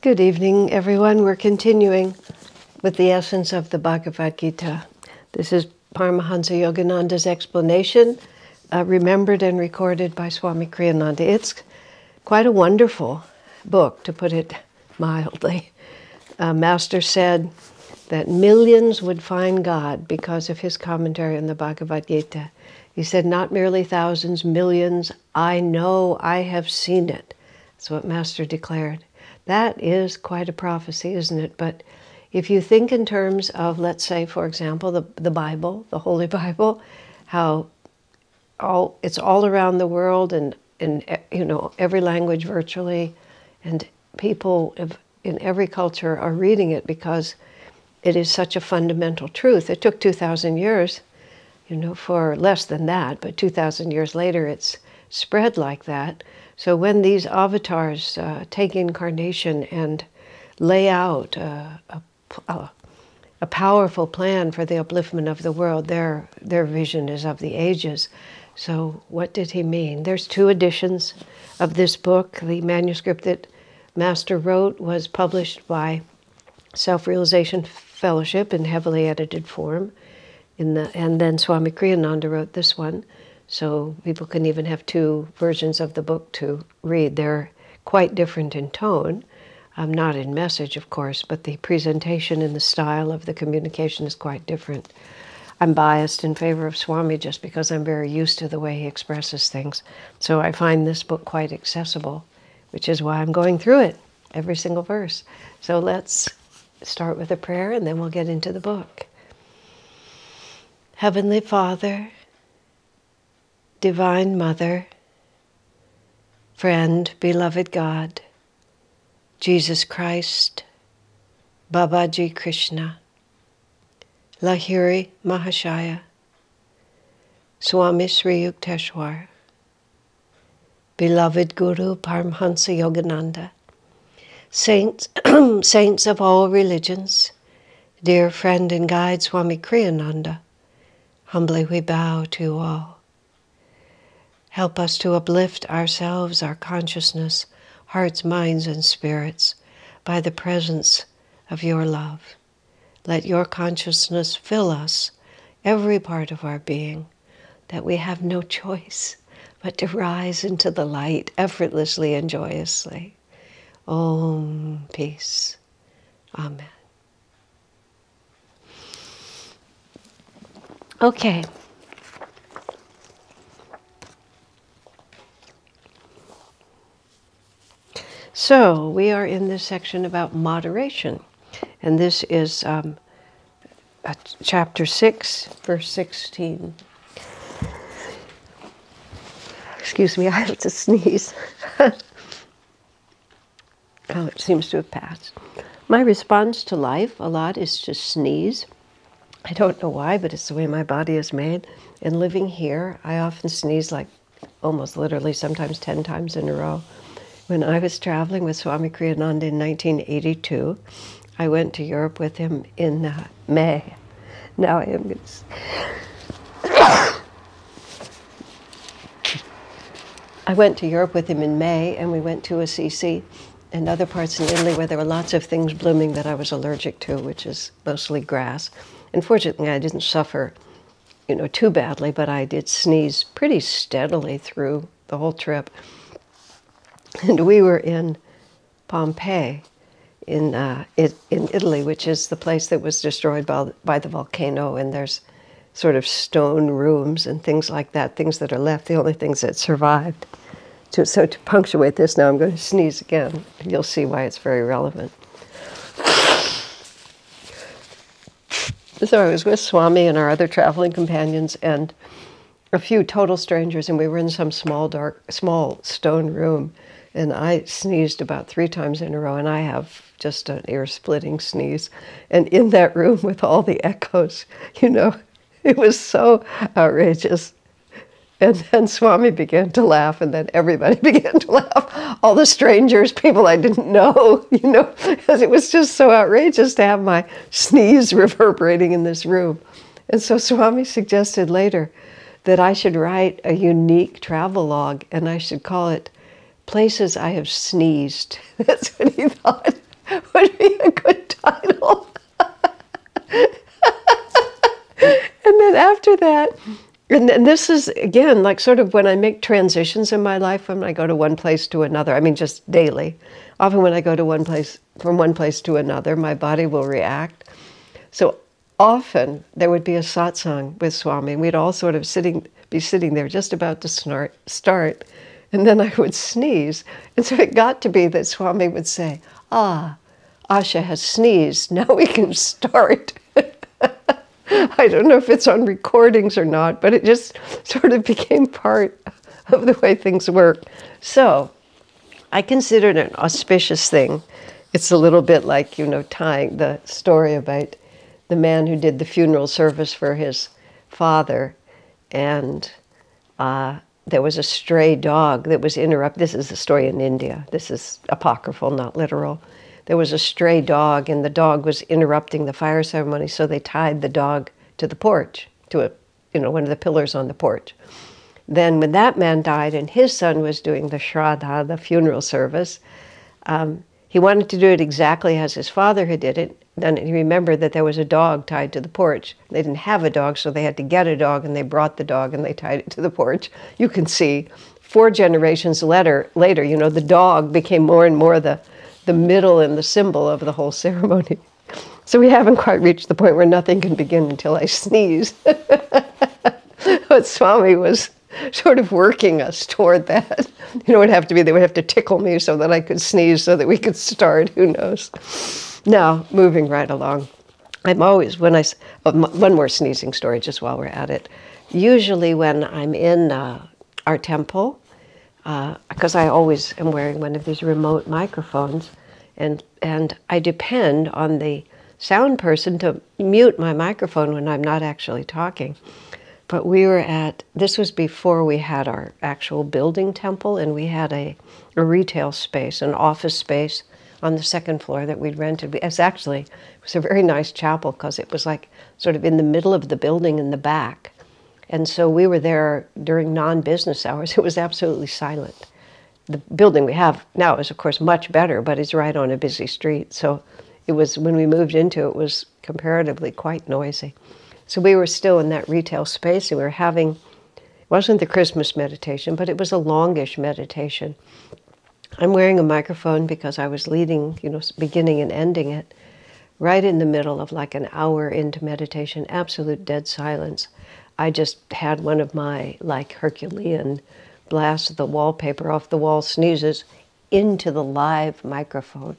Good evening, everyone. We're continuing with the essence of the Bhagavad Gita. This is Paramahansa Yogananda's explanation, remembered and recorded by Swami Kriyananda. It's quite a wonderful book, to put it mildly. Master said that millions would find God because of his commentary on the Bhagavad Gita. He said, not merely thousands, millions. I know, I have seen it. That's what Master declared. That is quite a prophecy, isn't it? But if you think in terms of, let's say, for example, the Bible, the Holy Bible, how it's all around the world and in every language virtually, and people in every culture are reading it because it is such a fundamental truth. It took 2,000 years, for less than that, but 2,000 years later it's spread like that. So when these avatars take incarnation and lay out a powerful plan for the upliftment of the world, their vision is of the ages. So what did he mean? There's 2 editions of this book. The manuscript that Master wrote was published by Self-Realization Fellowship in heavily edited form, and then Swami Kriyananda wrote this one. So people can even have 2 versions of the book to read. They're quite different in tone, not in message, of course, but the presentation and the style of the communication is quite different. I'm biased in favor of Swami just because I'm very used to the way he expresses things. So I find this book quite accessible, which is why I'm going through it, every single verse. So let's start with a prayer and then we'll get into the book. Heavenly Father, Divine Mother, friend, beloved God, Jesus Christ, Babaji Krishna, Lahiri Mahashaya, Swami Sri Yukteswar, beloved Guru Paramahansa Yogananda, saints, saints of all religions, dear friend and guide Swami Kriyananda, humbly we bow to you all. Help us to uplift ourselves, our consciousness, hearts, minds, and spirits by the presence of your love. Let your consciousness fill us, every part of our being, that we have no choice but to rise into the light effortlessly and joyously. Om, peace. Amen. Okay. So we are in this section about moderation, and this is chapter 6, verse 16. Excuse me, I have to sneeze. Oh, it seems to have passed. My response to life a lot is to sneeze. I don't know why, but it's the way my body is made. And living here, I often sneeze like almost literally, sometimes 10 times in a row. When I was traveling with Swami Kriyananda in 1982, I went to Europe with him in May. Now I am going to... I went to Europe with him in May, and we went to Assisi and other parts in Italy where there were lots of things blooming that I was allergic to, which is mostly grass. Unfortunately, I didn't suffer, too badly, but I did sneeze pretty steadily through the whole trip. And we were in Pompeii, in Italy, which is the place that was destroyed by the volcano, and there's sort of stone rooms and things like that, things that are left, the only things that survived. So to punctuate this, now I'm going to sneeze again. You'll see why it's very relevant. So I was with Swami and our other traveling companions and a few total strangers, and we were in some small stone room. And I sneezed about 3 times in a row, and I have just an ear-splitting sneeze. And in that room with all the echoes, it was so outrageous. And then Swami began to laugh, and then everybody began to laugh. All the strangers, people I didn't know, because it was just so outrageous to have my sneeze reverberating in this room. And so Swami suggested later that I should write a unique travel log, and I should call it Places I Have Sneezed. That's what he thought. that. And this is, again, like sort of when I make transitions in my life, when I go to one place to another, I mean, just daily. Often when I go to one place, from one place to another, my body will react. So often there would be a satsang with Swami, and we'd all sort of be sitting there just about to start, and then I would sneeze. And so it got to be that Swami would say, Asha has sneezed, now we can start. I don't know if it's on recordings or not, but it just sort of became part of the way things work. So I consider it an auspicious thing. It's a little bit like, tying the story about the man who did the funeral service for his father, and there was a stray dog that was interrupted. This is a story in India. This is apocryphal, not literal. There was a stray dog, and the dog was interrupting the fire ceremony, so they tied the dog to the porch, to one of the pillars on the porch. Then when that man died and his son was doing the shraddha, the funeral service, he wanted to do it exactly as his father had did it. Then he remembered that there was a dog tied to the porch. They didn't have a dog, so they had to get a dog, and they brought the dog and they tied it to the porch. You can see 4 generations later, the dog became more and more the middle and the symbol of the whole ceremony. So we haven't quite reached the point where nothing can begin until I sneeze. But Swami was sort of working us toward that. It would have to be, they would have to tickle me so that I could sneeze so that we could start, who knows. Now, moving right along. I'm always, one more sneezing story just while we're at it. Usually when I'm in our temple, because I always am wearing one of these remote microphones, and I depend on the sound person to mute my microphone when I'm not actually talking. But this was before we had our actual building temple, and we had a retail space, an office space on the 2nd floor that we'd rented. It was a very nice chapel because it was like sort of in the middle of the building in the back. And so we were there during non-business hours. It was absolutely silent. The building we have now is, of course, much better, but it's right on a busy street. So it was, when we moved into it, was comparatively quite noisy. So we were still in that retail space, and we were having, it wasn't the Christmas meditation, but it was a longish meditation. I'm wearing a microphone because I was leading, beginning and ending it, right in the middle of like an hour into meditation, absolute dead silence. I just had one of my, like, Herculean blast the wallpaper off the wall sneezes into the live microphone.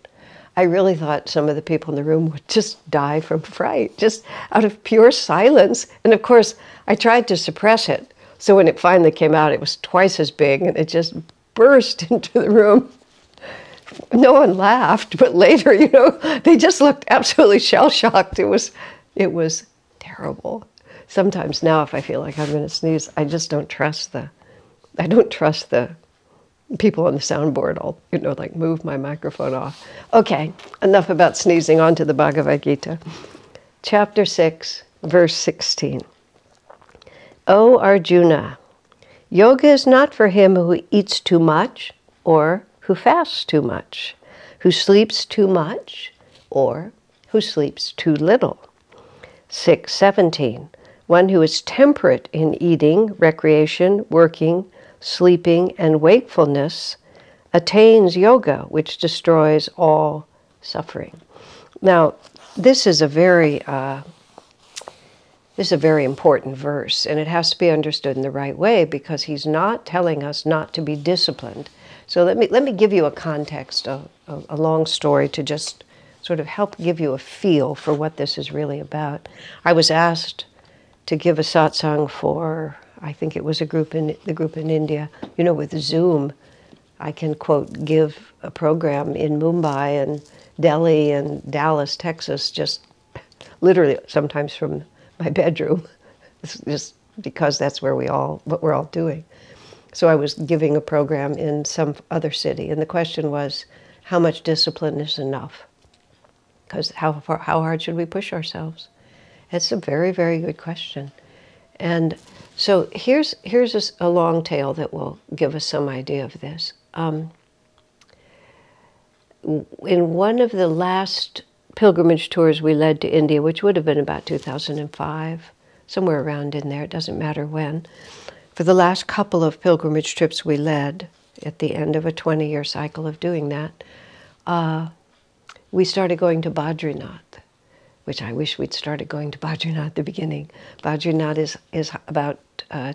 I really thought some of the people in the room would just die from fright, just out of pure silence. And of course, I tried to suppress it. So when it finally came out, it was twice as big, and it just burst into the room. No one laughed, but later, they just looked absolutely shell-shocked. It was terrible. Sometimes now, if I feel like I'm going to sneeze, I just don't trust the people on the soundboard. I'll, like move my microphone off. Okay, enough about sneezing. On to the Bhagavad Gita. Chapter 6, verse 16. O Arjuna, yoga is not for him who eats too much or who fasts too much, who sleeps too much or who sleeps too little. 6:17. One who is temperate in eating, recreation, working, sleeping, and wakefulness attains yoga, which destroys all suffering. Now, this is a very important verse, and it has to be understood in the right way, because he's not telling us not to be disciplined. So let me give you a context, a long story to just sort of help give you a feel for what this is really about. I was asked to give a satsang for, I think it was the group in India, with Zoom. I can, quote, give a program in Mumbai and Delhi and Dallas, Texas, just literally sometimes from my bedroom, just because that's what we're all doing. So I was giving a program in some other city, and the question was, how much discipline is enough? Because how hard should we push ourselves? It's a very, very good question. And so here's a long tale that will give us some idea of this. In one of the last pilgrimage tours we led to India, which would have been about 2005, somewhere around in there, it doesn't matter when. For the last couple of pilgrimage trips we led, at the end of a 20-year cycle of doing that, we started going to Badrinath, which I wish we'd started going to Badrinath at the beginning. Badrinath is about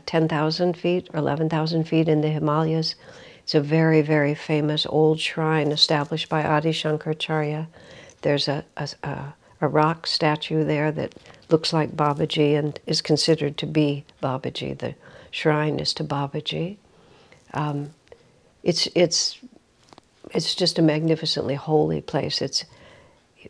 10,000 feet or 11,000 feet in the Himalayas. It's a very, very famous old shrine established by Adi Shankaracharya. There's a rock statue there that looks like Babaji and is considered to be Babaji. The shrine is to Babaji. It's just a magnificently holy place.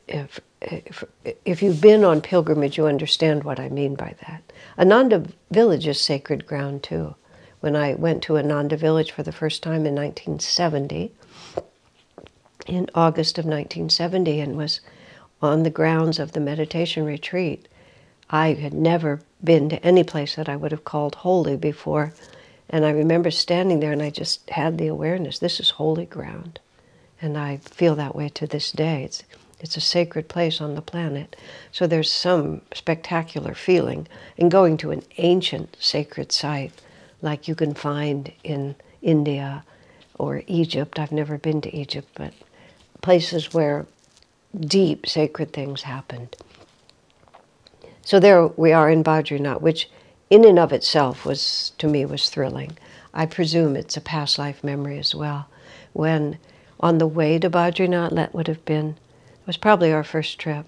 If you've been on pilgrimage, you understand what I mean by that. Ananda village is sacred ground too. When I went to Ananda village for the first time in 1970, in August of 1970, and was on the grounds of the meditation retreat, I had never been to any place that I would have called holy before. And I remember standing there and I just had the awareness, this is holy ground. And I feel that way to this day. It's a sacred place on the planet. So there's some spectacular feeling in going to an ancient sacred site like you can find in India or Egypt. I've never been to Egypt, but places where deep sacred things happened. So there we are in Badrinath, which in and of itself was, to me, was thrilling. I presume it's a past life memory as well. When on the way to Badrinath, that would have been, it was probably our first trip,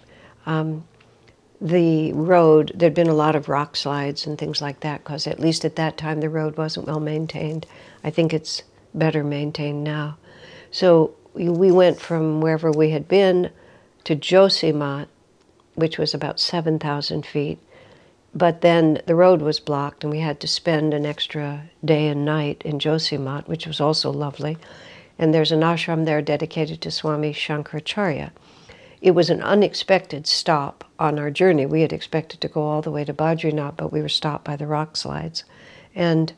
the road, there'd been a lot of rock slides and things like that, because at least at that time the road wasn't well maintained. I think it's better maintained now. So we went from wherever we had been to Josimat, which was about 7,000 feet. But then the road was blocked and we had to spend an extra day and night in Josimat, which was also lovely. And there's an ashram there dedicated to Swami Shankaracharya. It was an unexpected stop on our journey. We had expected to go all the way to Badrinath, but we were stopped by the rock slides. And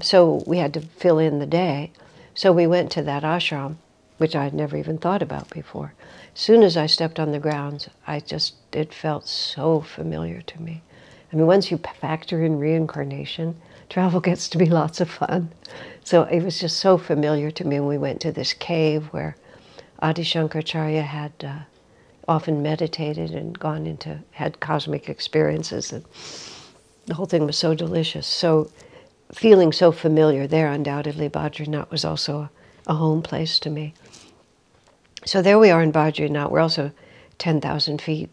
so we had to fill in the day. So we went to that ashram, which I had never even thought about before. As soon as I stepped on the grounds, it felt so familiar to me. I mean, once you factor in reincarnation, travel gets to be lots of fun. So it was just so familiar to me. And we went to this cave where Adi Shankaracharya had often meditated and had cosmic experiences. And the whole thing was so delicious. So feeling so familiar there, undoubtedly, Badrinath was also a home place to me. So there we are in Badrinath. We're also 10,000 feet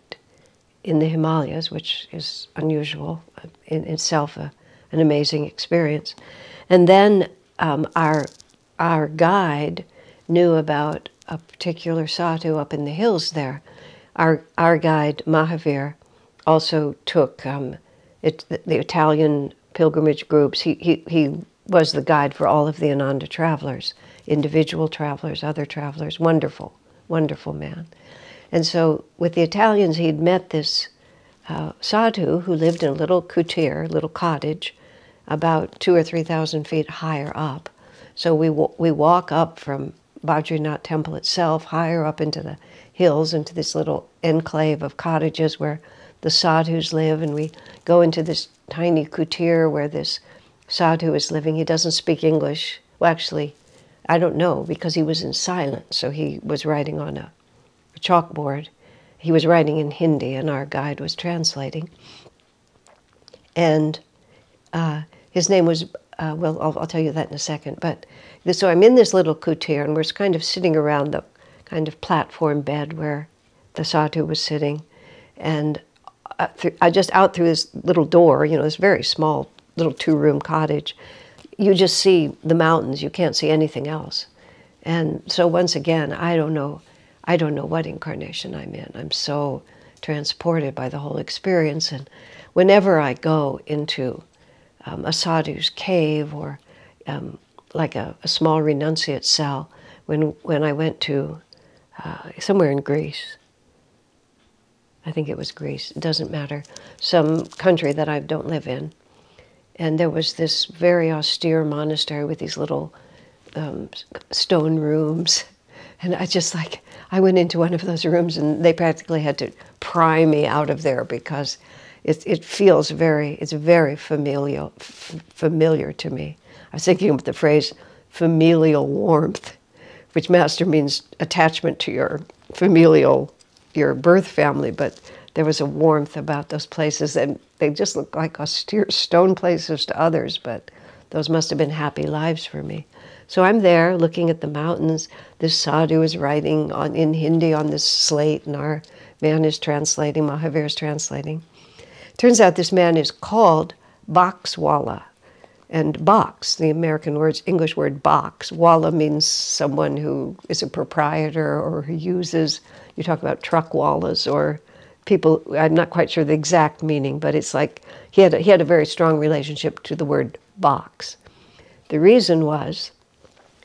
in the Himalayas, which is unusual in itself, an amazing experience. And then our guide knew about a particular sadhu up in the hills there. Our guide, Mahavir, also took the Italian pilgrimage groups. He was the guide for all of the Ananda travelers, individual travelers, other travelers. Wonderful, wonderful man. And so with the Italians, he'd met this sadhu who lived in a little kutir, little cottage, about 2,000 or 3,000 feet higher up. So we walk up from Badrinath temple itself, higher up into the hills, into this little enclave of cottages where the sadhus live, and we go into this tiny kutir where this sadhu is living. He doesn't speak English. Well, actually, I don't know, because he was in silence, so he was writing on a chalkboard. He was writing in Hindi, and our guide was translating. And his name was, well, I'll tell you that in a second. But so I'm in this little kutir, and we're kind of sitting around the kind of platform bed where the sadhu was sitting. And I just out through this little door, you know, this very small little 2-room cottage, you just see the mountains. You can't see anything else. And so once again, I don't know what incarnation I'm in. I'm so transported by the whole experience. And whenever I go into a sadhu's cave or like a small renunciate cell, when I went to somewhere in Greece, I think it was Greece, it doesn't matter, some country that I don't live in, and there was this very austere monastery with these little stone rooms, and I went into one of those rooms and they practically had to pry me out of there because it feels it's very familiar to me. I was thinking of the phrase familial warmth, which Master means attachment to your birth family, but there was a warmth about those places, and they just look like austere stone places to others, but those must have been happy lives for me. So I'm there looking at the mountains. This sadhu is writing in Hindi on this slate, and our man is translating, Mahavir is translating. Turns out this man is called Boxwala. And box, the American English word box, wala means someone who is a proprietor or who uses, you talk about truckwalas or people, I'm not quite sure the exact meaning, but it's like he had a very strong relationship to the word box. The reason was,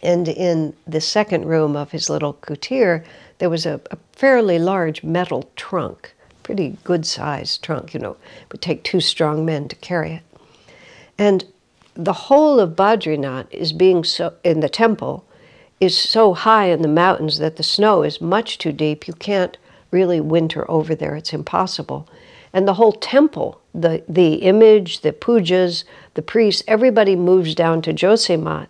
and in the second room of his little kutir, there was a fairly large metal trunk, pretty good-sized trunk, it would take 2 strong men to carry it. And the whole of Badrinath is in the temple, is so high in the mountains that the snow is much too deep. You can't really winter over there. It's impossible. And the whole temple, the image, the pujas, the priests, everybody moves down to Josimath,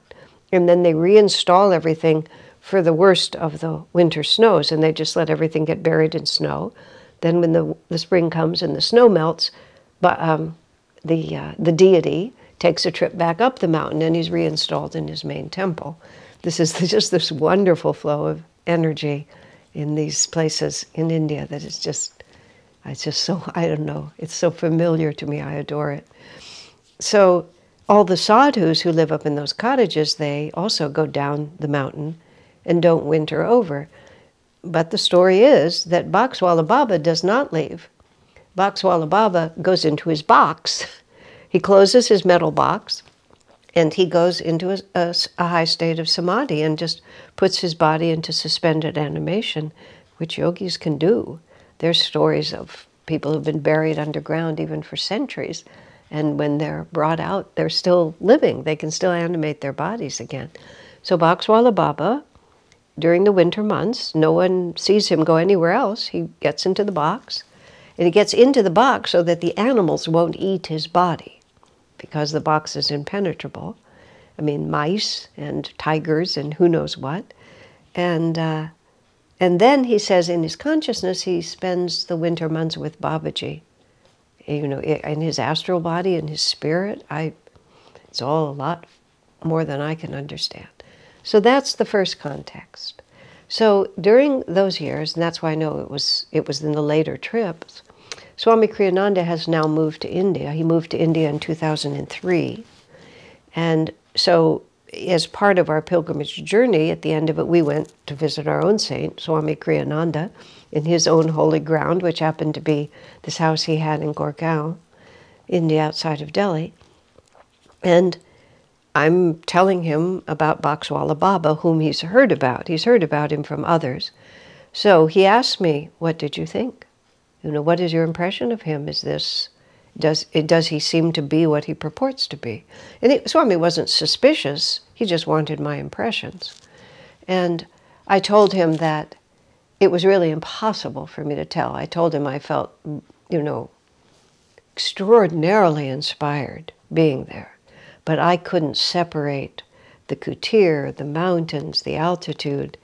and then they reinstall everything for the worst of the winter snows, and they just let everything get buried in snow. Then when the spring comes and the snow melts, the deity takes a trip back up the mountain, and he's reinstalled in his main temple. This is just this wonderful flow of energy in these places in India that is just, it's just so, I don't know, it's so familiar to me, I adore it. So all the sadhus who live up in those cottages, they also go down the mountain and don't winter over. But the story is that Boxwala Baba does not leave. Boxwala Baba goes into his box. He closes his metal box, and he goes into a high state of samadhi and just puts his body into suspended animation, which yogis can do. There's stories of people who've been buried underground even for centuries, and when they're brought out, they're still living. They can still animate their bodies again. So Boxwala Baba, during the winter months, no one sees him go anywhere else. He gets into the box, and he gets into the box so that the animals won't eat his body, because the box is impenetrable. I mean, mice and tigers and who knows what. And then he says in his consciousness, he spends the winter months with Babaji. In his astral body, in his spirit. It's all a lot more than I can understand. So that's the first context. So during those years, and that's why I know it was in the later trips, Swami Kriyananda has now moved to India. He moved to India in 2003. And so as part of our pilgrimage journey, at the end of it, we went to visit our own saint, Swami Kriyananda, in his own holy ground, which happened to be this house he had in Gurgaon, India, outside of Delhi. And I'm telling him about Boxwala Baba, whom he's heard about. He's heard about him from others. So he asked me, what did you think? What is your impression of him? Does he seem to be what he purports to be? And Swami wasn't suspicious. He just wanted my impressions. And I told him that it was really impossible for me to tell. I told him I felt, extraordinarily inspired being there. But I couldn't separate the kutir, the mountains, the altitude,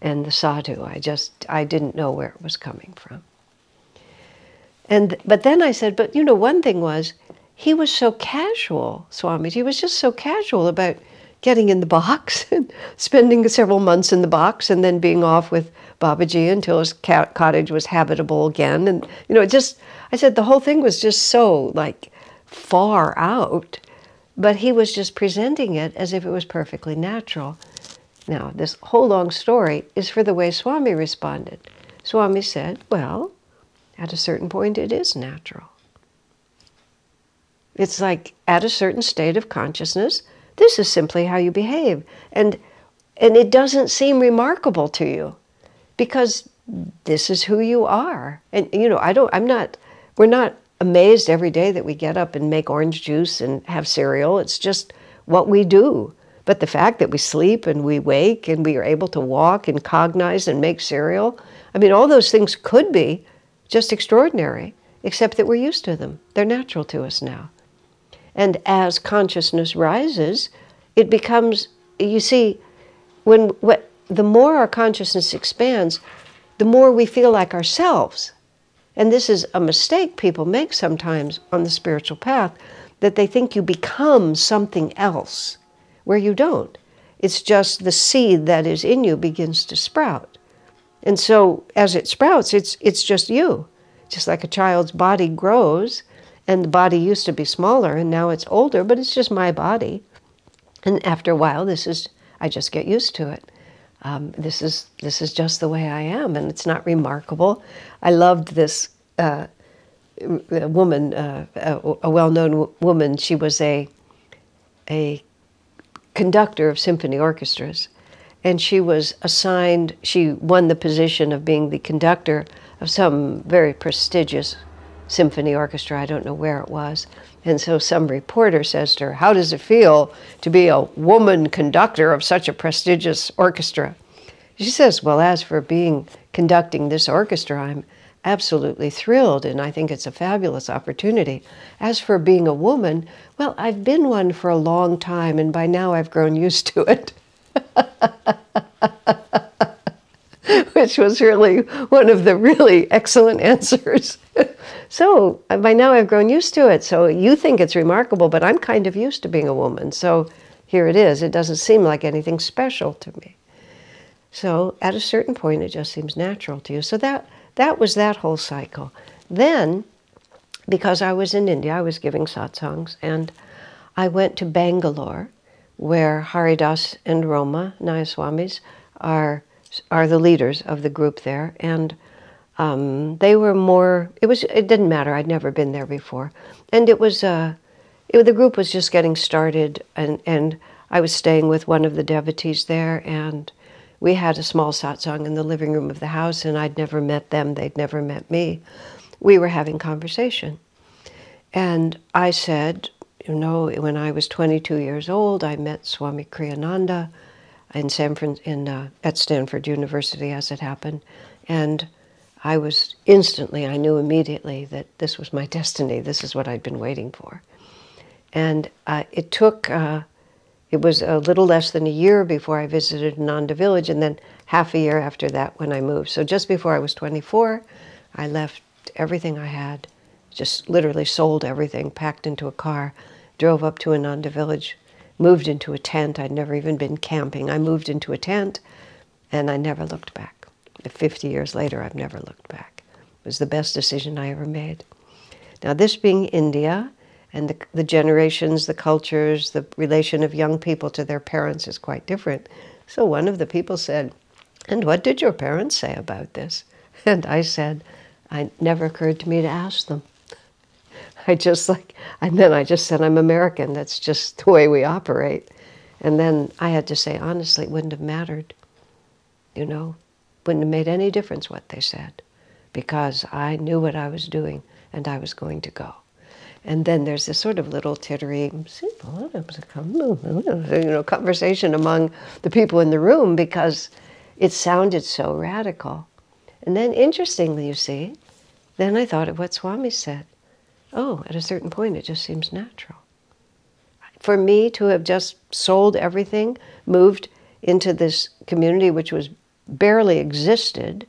and the sadhu. I didn't know where it was coming from. But then I said, but one thing was, he was so casual, Swami. He was just so casual about getting in the box and spending several months in the box and then being off with Babaji until his cottage was habitable again. And, I said the whole thing was just so, far out. But he was just presenting it as if it was perfectly natural. Now, this whole long story is for the way Swami responded. Swami said, well, at a certain point, it is natural. It's like, at a certain state of consciousness, this is simply how you behave. And it doesn't seem remarkable to you, because this is who you are. And, we're not amazed every day that we get up and make orange juice and have cereal. It's just what we do. But the fact that we sleep and we wake and we are able to walk and cognize and make cereal, all those things could be just extraordinary. except that we're used to them. They're natural to us now. And as consciousness rises, it becomes, you see, the more our consciousness expands, the more we feel like ourselves. And this is a mistake people make sometimes on the spiritual path, that they think you become something else, where you don't. It's just the seed that is in you begins to sprout. And so as it sprouts, it's just you. Just like a child's body grows, and the body used to be smaller, and now it's older, but it's just my body. And after a while, I just get used to it. This is just the way I am, and it's not remarkable. I loved this woman, a well-known woman. She was a conductor of symphony orchestras, and she won the position of being the conductor of some very prestigious symphony orchestra. I don't know where it was. And so some reporter says to her, "How does it feel to be a woman conductor of such a prestigious orchestra?" She says, "Well, as for conducting this orchestra, I'm absolutely thrilled, and I think it's a fabulous opportunity. As for being a woman, well, I've been one for a long time, and by now I've grown used to it." Which was really one of the really excellent answers. So by now I've grown used to it. So you think it's remarkable, but I'm kind of used to being a woman. So here it is. It doesn't seem like anything special to me. So at a certain point, it just seems natural to you. So that was that whole cycle. Then, because I was in India, I was giving satsangs, and I went to Bangalore, where Haridas and Roma, Nayaswamis, are the leaders of the group there, and they were more. It didn't matter. I'd never been there before, and the group was just getting started, and I was staying with one of the devotees there, and we had a small satsang in the living room of the house, and I'd never met them. They'd never met me. We were having conversation, and I said, when I was 22 years old, I met Swami Kriyananda at Stanford University, as it happened, and I knew immediately that this was my destiny. This is what I'd been waiting for. And it was a little less than a year before I visited Nanda village, and then half a year after that when I moved. So just before I was 24, I left everything I had, just literally sold everything, packed into a car, drove up to Ananda village, moved into a tent. I'd never even been camping. I moved into a tent, and I never looked back. 50 years later, I've never looked back. It was the best decision I ever made. Now, this being India, and the generations, the cultures, the relation of young people to their parents is quite different. So one of the people said, "And what did your parents say about this?" And I said, "It never occurred to me to ask them." And then I just said, "I'm American. That's just the way we operate." And then I had to say, honestly, it wouldn't have mattered. Wouldn't have made any difference what they said, because I knew what I was doing, and I was going to go. And then there's this sort of little tittering, conversation among the people in the room, because it sounded so radical. And then, interestingly, you see, then I thought of what Swami said. Oh, at a certain point, it just seems natural. For me to have just sold everything, moved into this community which was barely existed,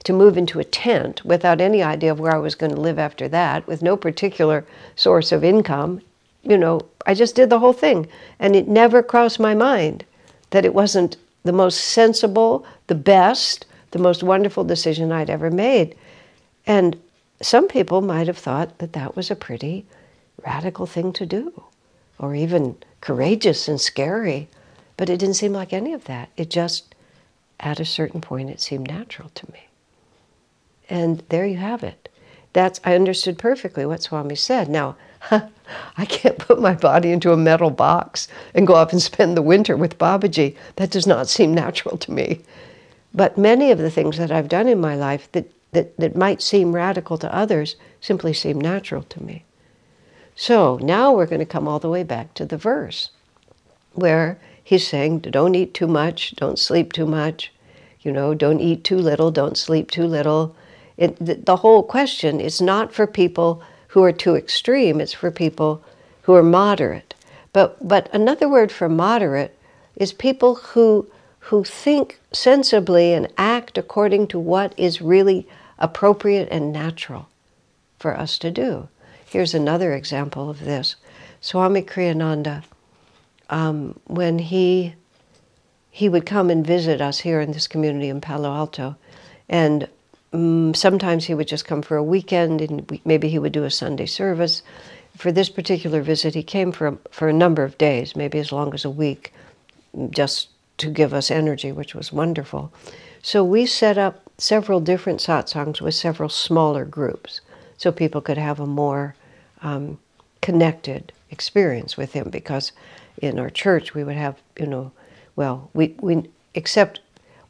to move into a tent without any idea of where I was going to live after that, with no particular source of income, I just did the whole thing. And it never crossed my mind that it wasn't the most sensible, the best, the most wonderful decision I'd ever made. And some people might have thought that that was a pretty radical thing to do, or even courageous and scary, but it didn't seem like any of that. It just, at a certain point, it seemed natural to me. And there you have it. I understood perfectly what Swami said. Now, I can't put my body into a metal box and go off and spend the winter with Babaji. That does not seem natural to me. But many of the things that I've done in my life that might seem radical to others simply seem natural to me. So now we're going to come all the way back to the verse where he's saying, don't eat too much, don't sleep too much, don't eat too little, don't sleep too little. The whole question is not for people who are too extreme, it's for people who are moderate. But another word for moderate is people who think sensibly and act according to what is really appropriate and natural for us to do. Here's another example of this. Swami Kriyananda, when he would come and visit us here in this community in Palo Alto, and sometimes he would just come for a weekend, and maybe he would do a Sunday service. For this particular visit, he came for a number of days, maybe as long as a week, just to give us energy, which was wonderful. So we set up several different satsangs with several smaller groups, so people could have a more connected experience with him, because in our church we would have, well, we except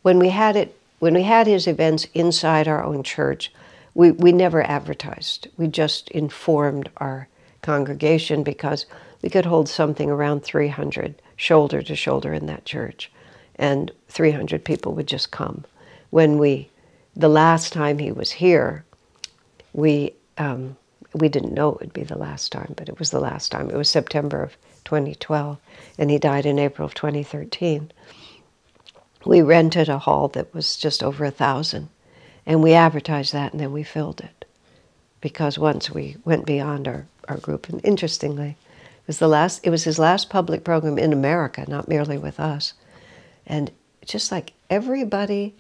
when we had his events inside our own church, we never advertised. We just informed our congregation, because we could hold something around 300 shoulder to shoulder in that church, and 300 people would just come. The last time he was here, we didn't know it would be the last time, but it was the last time. It was September of 2012, and he died in April of 2013. We rented a hall that was just over 1,000, and we advertised that, and then we filled it. Because once we went beyond our group, and interestingly, it was his last public program in America, not merely with us. And just like everybody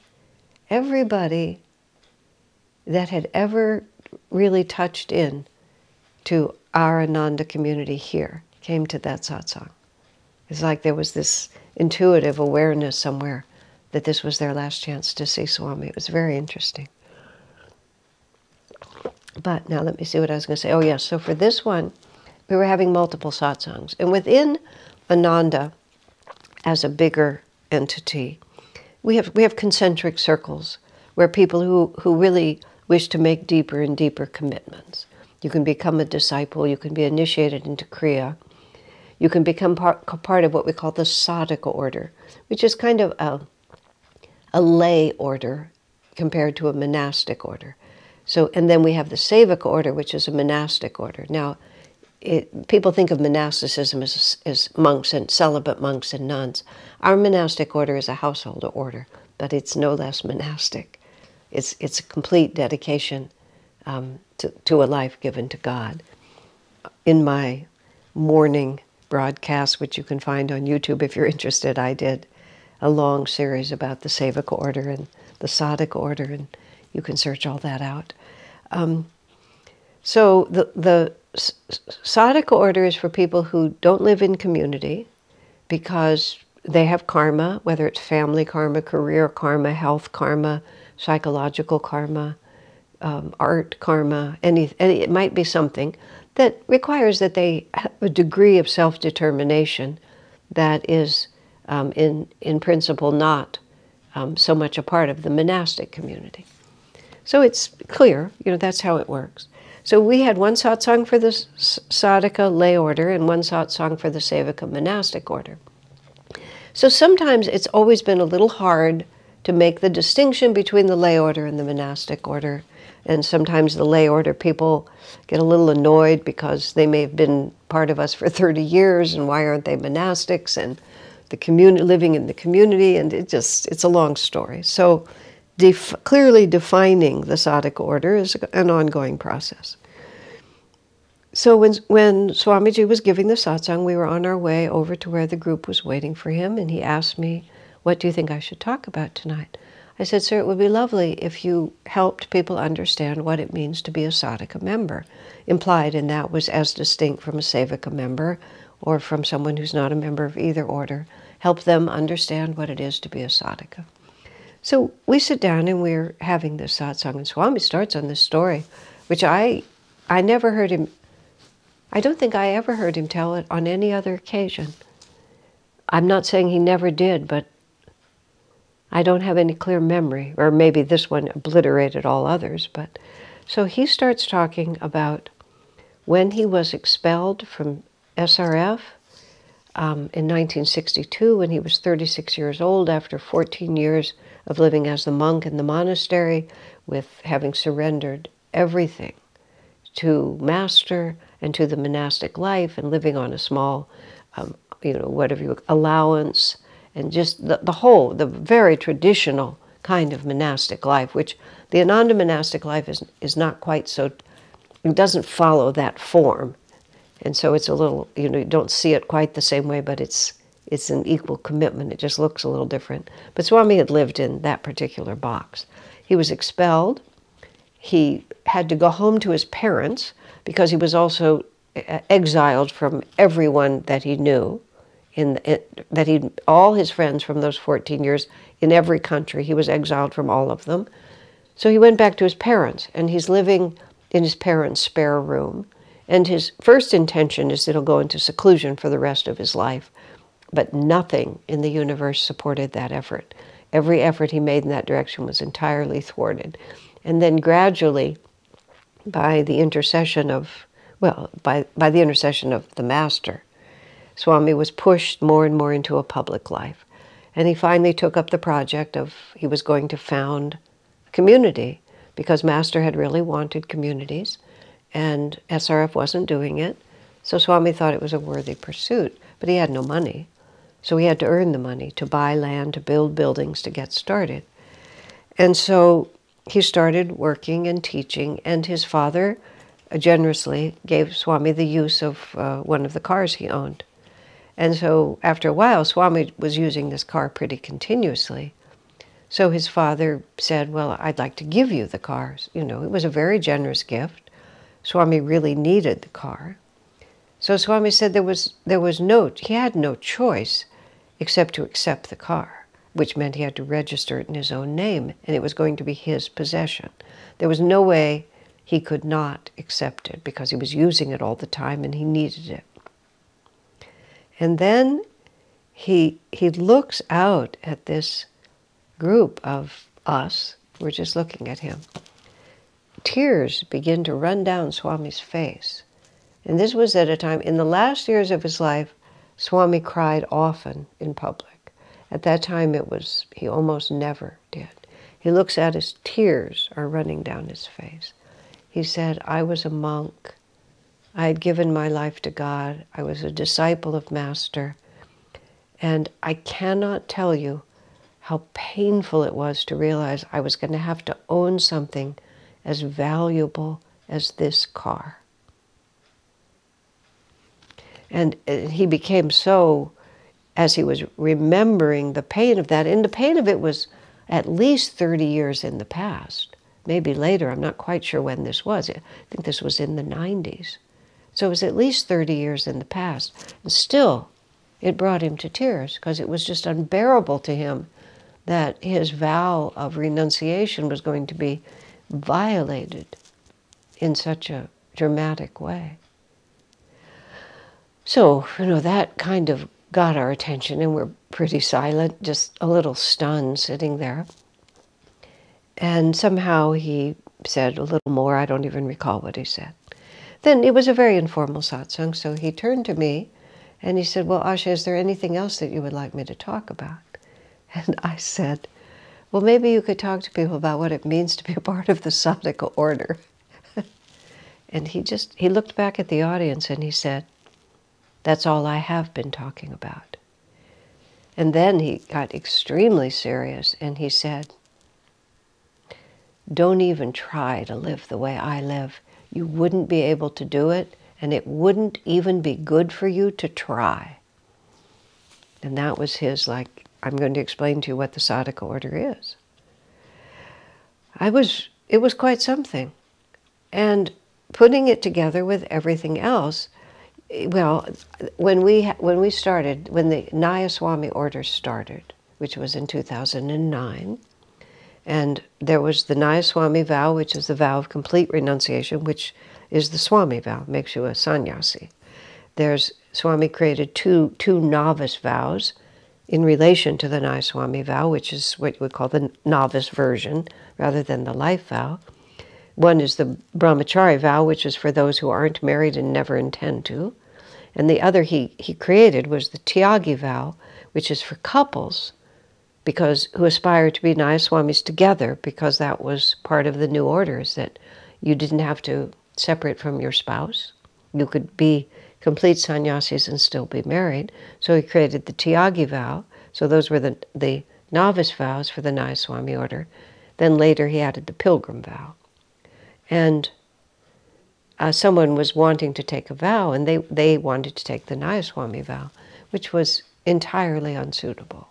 that had ever really touched in to our Ananda community here came to that satsang. It's like there was this intuitive awareness somewhere that this was their last chance to see Swami. It was very interesting. But now let me see what I was going to say. Oh yes, so for this one, we were having multiple satsangs. And within Ananda, as a bigger entity, we have concentric circles where people who really wish to make deeper and deeper commitments. You can become a disciple, you can be initiated into Kriya, you can become part of what we call the sadhaka order, which is kind of a lay order compared to a monastic order. So, and then we have the Sevaka order, which is a monastic order. Now, people think of monasticism as monks and celibate monks and nuns. Our monastic order is a household order, but it's no less monastic. It's a complete dedication to a life given to God. In my morning broadcast, which you can find on YouTube if you're interested, I did a long series about the Sevaka order and the Sadhaka order, and you can search all that out. So the sadhaka order is for people who don't live in community because they have karma, whether it's family karma, career karma, health karma, psychological karma, art karma, it might be something that requires that they have a degree of self-determination that is, in principle, not so much a part of the monastic community. So it's clear, that's how it works. So we had one satsang for the sadhaka lay order and one satsang for the sevaka monastic order. So sometimes it's always been a little hard to make the distinction between the lay order and the monastic order. And sometimes the lay order people get a little annoyed because they may have been part of us for 30 years and why aren't they monastics and the community, living in the community, and it's a long story. So clearly defining the sadhaka order is an ongoing process. So when Swamiji was giving the satsang, we were on our way over to where the group was waiting for him, and he asked me, "What do you think I should talk about tonight?" I said, "Sir, it would be lovely if you helped people understand what it means to be a sadhaka member." Implied in that was as distinct from a sevaka member or from someone who's not a member of either order. Help them understand what it is to be a sadhaka. So we sit down and we're having this satsang, and Swami starts on this story, which I never heard him, I don't think I ever heard him tell it on any other occasion. I'm not saying he never did, but I don't have any clear memory, or maybe this one obliterated all others. But so he starts talking about when he was expelled from SRF in 1962, when he was 36 years old after 14 years of living as the monk in the monastery, with having surrendered everything to Master and to the monastic life, and living on a small, whatever you allowance, and just the very traditional kind of monastic life, which the Ananda monastic life is not quite so, it doesn't follow that form. And so it's a little, you don't see it quite the same way, but it's an equal commitment. It just looks a little different. But Swami had lived in that particular box. He was expelled. He had to go home to his parents because he was also exiled from everyone that he knew, all his friends from those 14 years in every country. He was exiled from all of them. So he went back to his parents, and he's living in his parents' spare room. And his first intention is that he'll go into seclusion for the rest of his life. But nothing in the universe supported that effort. Every effort he made in that direction was entirely thwarted. And then gradually, by the intercession of the Master, Swami was pushed more and more into a public life. And he finally took up the project of, he was going to found a community, because Master had really wanted communities, and SRF wasn't doing it. So Swami thought it was a worthy pursuit, but he had no money. So he had to earn the money to buy land, to build buildings, to get started. And so he started working and teaching, and his father generously gave Swami the use of one of the cars he owned. And so after a while, Swami was using this car pretty continuously. So his father said, well, I'd like to give you the cars. It was a very generous gift. Swami really needed the car. So Swami said he had no choice except to accept the car, which meant he had to register it in his own name, and it was going to be his possession. There was no way he could not accept it, because he was using it all the time and he needed it. And then he looks out at this group of us. We're just looking at him. Tears begin to run down Swami's face. And this was at a time, in the last years of his life, Swami cried often in public. At that time, he almost never did. He looks at us, tears are running down his face. He said, I was a monk. I had given my life to God. I was a disciple of Master. And I cannot tell you how painful it was to realize I was going to have to own something as valuable as this car. And he became so, as he was remembering the pain of that, and the pain of it was at least 30 years in the past, maybe later, I'm not quite sure when this was. I think this was in the 90s. So it was at least 30 years in the past. And still, it brought him to tears, because it was just unbearable to him that his vow of renunciation was going to be violated in such a dramatic way. So, that kind of got our attention, and we're pretty silent, just a little stunned sitting there. And somehow he said a little more. I don't even recall what he said. Then it was a very informal satsang, so he turned to me and he said, well, Asha, is there anything else that you would like me to talk about? And I said, well, maybe you could talk to people about what it means to be a part of the sadhaka order. And he looked back at the audience and he said, that's all I have been talking about. And then he got extremely serious and he said, don't even try to live the way I live. You wouldn't be able to do it, and it wouldn't even be good for you to try. And that was his, I'm going to explain to you what the sadhaka order is. It was quite something. And putting it together with everything else, well, when we started, when the Nayaswami order started, which was in 2009, and there was the Nayaswami vow, which is the vow of complete renunciation, which is the Swami vow, makes you a sannyasi. Swami created two novice vows in relation to the Nayaswami vow, which is what we call the novice version, rather than the life vow. One is the brahmachari vow, which is for those who aren't married and never intend to. And the other he created was the tyagi vow, which is for couples who aspired to be Nayaswamis together, because that was part of the new orders, that you didn't have to separate from your spouse. You could be complete sannyasis and still be married. So he created the Tyagi vow. So those were the novice vows for the Nayaswami order. Then later he added the pilgrim vow. And someone was wanting to take a vow, and they wanted to take the Nayaswami vow, which was entirely unsuitable.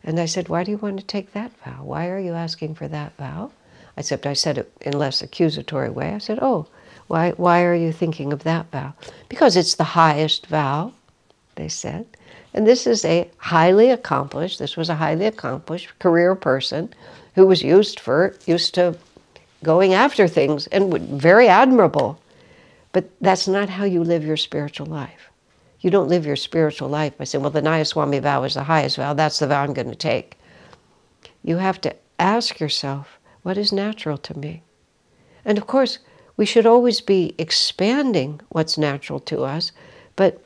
And I said, why do you want to take that vow? Why are you asking for that vow? Except I said it in a less accusatory way. I said, oh, why are you thinking of that vow? Because it's the highest vow, they said. And this was a highly accomplished career person who was used to going after things, and very admirable. But that's not how you live your spiritual life. You don't live your spiritual life by saying, well, the Nayaswami vow is the highest vow, that's the vow I'm going to take. You have to ask yourself, what is natural to me? And of course, we should always be expanding what's natural to us, but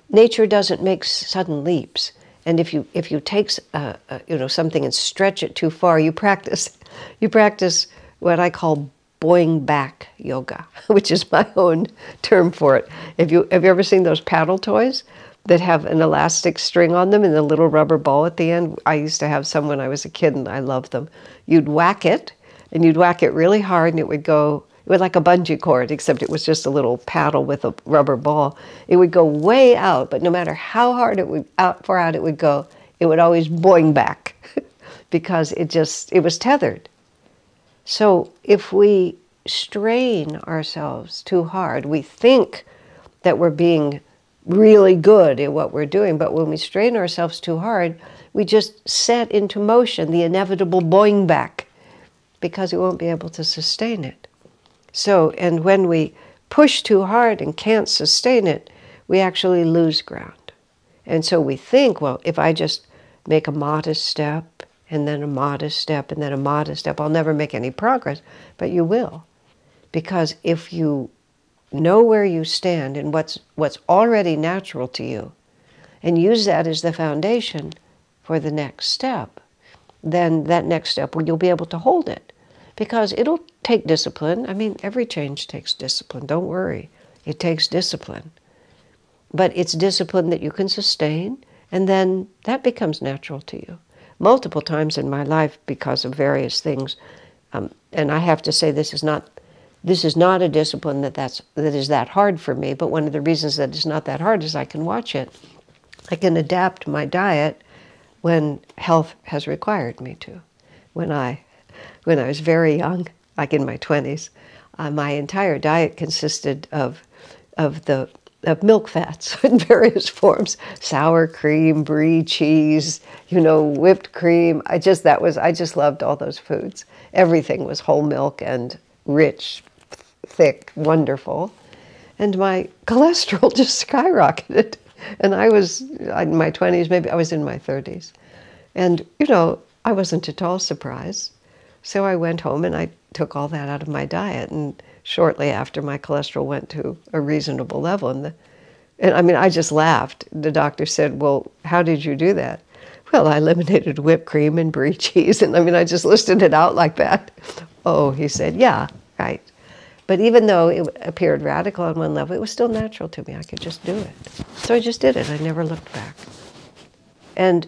nature doesn't make sudden leaps. And if you take something and stretch it too far, you practice what I call boing back yoga, which is my own term for it. Have you ever seen those paddle toys that have an elastic string on them and a little rubber ball at the end? I used to have some when I was a kid, and I loved them. You'd whack it, and you'd whack it really hard, and it would like a bungee cord, except it was just a little paddle with a rubber ball. It would go way out, but no matter how hard far out it would go, it would always boing back because it was tethered. So if we strain ourselves too hard, we think that we're being really good at what we're doing, but when we strain ourselves too hard, we just set into motion the inevitable boing back, because we won't be able to sustain it. So, and when we push too hard and can't sustain it, we actually lose ground. And so we think, well, if I just make a modest step, and then a modest step, and then a modest step, I'll never make any progress. But you will. Because if you know where you stand and what's already natural to you, and use that as the foundation for the next step, then that next step, you'll be able to hold it. Because it'll take discipline. I mean, every change takes discipline. Don't worry. It takes discipline. But it's discipline that you can sustain, and then that becomes natural to you. Multiple times in my life, because of various things, and I have to say this is not a discipline that is that hard for me, but one of the reasons that it's not that hard is I can watch it. I can adapt my diet when health has required me to. When I was very young, like in my 20s, my entire diet consisted of milk fats in various forms: sour cream, brie cheese, whipped cream. I just loved all those foods. Everything was whole milk and rich, thick, wonderful. And my cholesterol just skyrocketed. And I was in my 20s, maybe I was in my 30s. And, I wasn't at all surprised. So I went home and I took all that out of my diet. And shortly after, my cholesterol went to a reasonable level. And I just laughed. The doctor said, well, how did you do that? Well, I eliminated whipped cream and brie cheese. And I just listed it out like that. Oh, he said, yeah, right. But even though it appeared radical on one level, it was still natural to me. I could just do it. So I just did it. I never looked back. And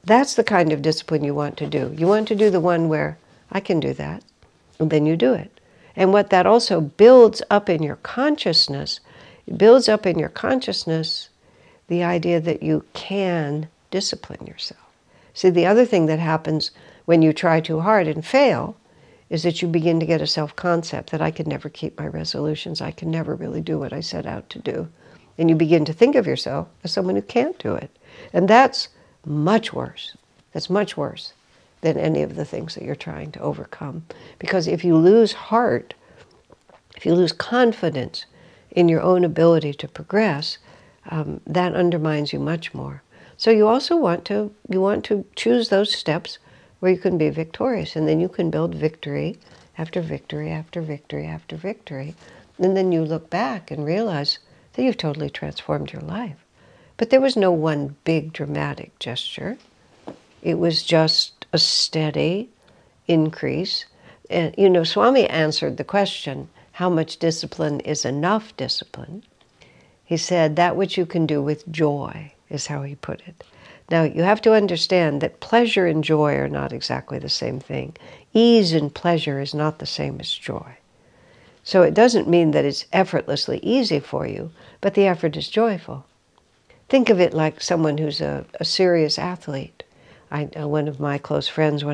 that's the kind of discipline you want to do. You want to do the one where I can do that, and then you do it. And what that also builds up in your consciousness, it builds up in your consciousness the idea that you can discipline yourself. See, the other thing that happens when you try too hard and fail is that you begin to get a self-concept that I can never keep my resolutions, I can never really do what I set out to do. And you begin to think of yourself as someone who can't do it. And that's much worse. That's much worse than any of the things that you're trying to overcome. Because if you lose heart, if you lose confidence in your own ability to progress, that undermines you much more. So you also want to choose those steps where you can be victorious, and then you can build victory after victory after victory after victory. And then you look back and realize that you've totally transformed your life. But there was no one big dramatic gesture. It was just a steady increase. And, Swami answered the question, how much discipline is enough discipline? He said, that which you can do with joy, is how he put it. Now, you have to understand that pleasure and joy are not exactly the same thing. Ease and pleasure is not the same as joy. So it doesn't mean that it's effortlessly easy for you, but the effort is joyful. Think of it like someone who's a serious athlete. One of my close friends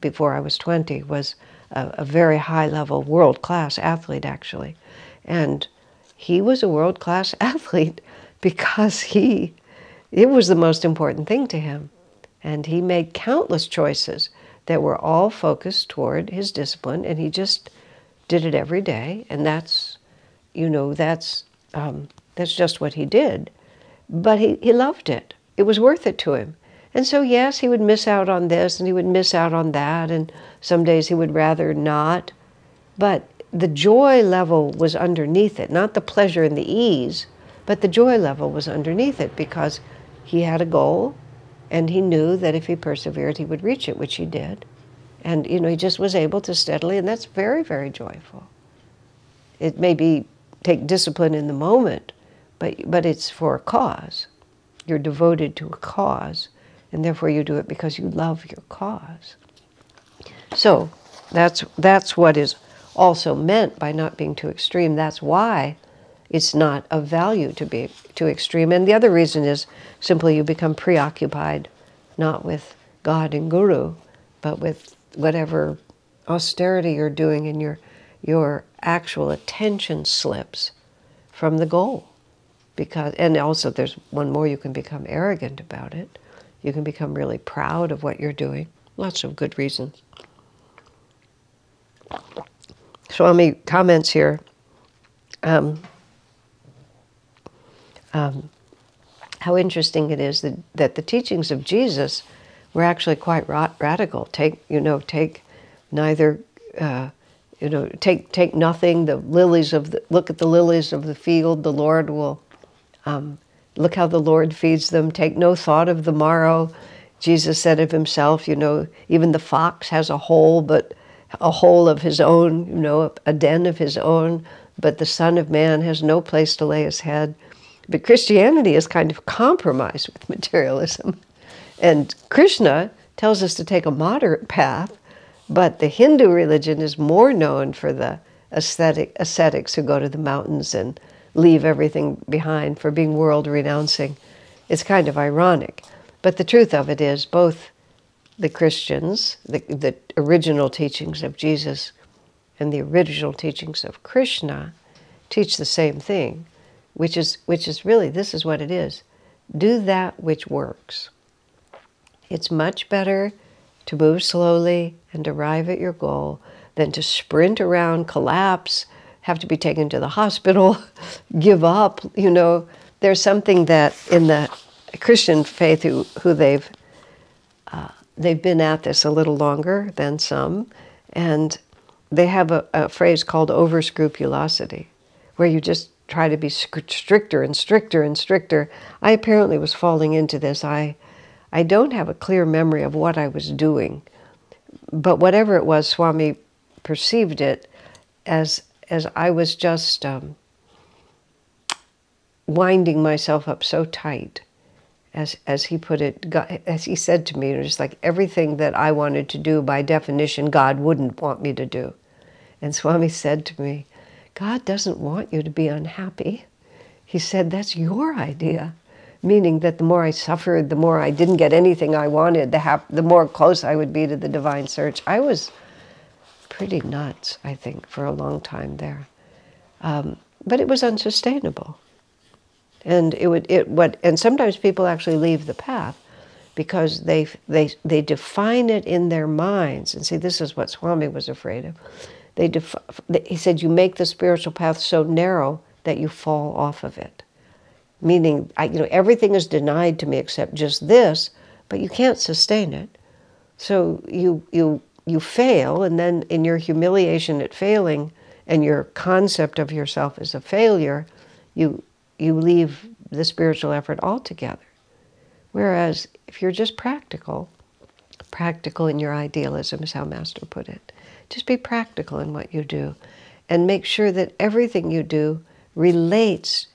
before I was 20, was a very high-level, world-class athlete, actually. And he was a world-class athlete because it was the most important thing to him. And he made countless choices that were all focused toward his discipline, and he just did it every day. And that's just what he did. But he loved it. It was worth it to him. And so, yes, he would miss out on this, and he would miss out on that, and some days he would rather not. But the joy level was underneath it, not the pleasure and the ease, but the joy level was underneath it, because he had a goal, and he knew that if he persevered, he would reach it, which he did. And, he just was able to steadily, and that's very, very joyful. It may take discipline in the moment, but it's for a cause. You're devoted to a cause, and therefore you do it because you love your cause. So that's what is also meant by not being too extreme. That's why it's not of value to be too extreme. And the other reason is simply you become preoccupied, not with God and Guru, but with whatever austerity you're doing, and your actual attention slips from the goal. And also there's one more, you can become arrogant about it. You can become really proud of what you're doing. Lots of good reasons. Swami comments here, how interesting it is that the teachings of Jesus were actually quite radical. Take neither, take nothing. Look at the lilies of the field. The Lord will, look how the Lord feeds them. Take no thought of the morrow. Jesus said of himself, even the fox has a hole, but a hole of his own, a den of his own, but the Son of Man has no place to lay his head. But Christianity is kind of compromised with materialism. And Krishna tells us to take a moderate path, but the Hindu religion is more known for the ascetics who go to the mountains and leave everything behind, for being world-renouncing. It's kind of ironic. But the truth of it is both the Christians, the original teachings of Jesus, and the original teachings of Krishna teach the same thing, which is really, this is what it is. Do that which works. It's much better to move slowly and arrive at your goal than to sprint around, collapse, have to be taken to the hospital, give up. There's something that in the Christian faith who they've been at this a little longer than some, and they have a phrase called over-scrupulosity, where you just try to be stricter and stricter and stricter. I apparently was falling into this. I don't have a clear memory of what I was doing, but whatever it was, Swami perceived it as I was just winding myself up so tight, as he put it, God, as he said to me, just like everything that I wanted to do, by definition, God wouldn't want me to do. And Swami said to me, God doesn't want you to be unhappy. He said, that's your idea. Meaning that the more I suffered, the more I didn't get anything I wanted, the more close I would be to the divine search. I was pretty nuts, I think, for a long time there. But it was unsustainable. And and sometimes people actually leave the path because they define it in their minds. And see, this is what Swami was afraid of. He said, you make the spiritual path so narrow that you fall off of it. Meaning, everything is denied to me except just this, but you can't sustain it. So you fail, and then in your humiliation at failing and your concept of yourself as a failure, you leave the spiritual effort altogether. Whereas if you're just practical, Practical in your idealism is how Master put it. Just be practical in what you do, and make sure that everything you do relates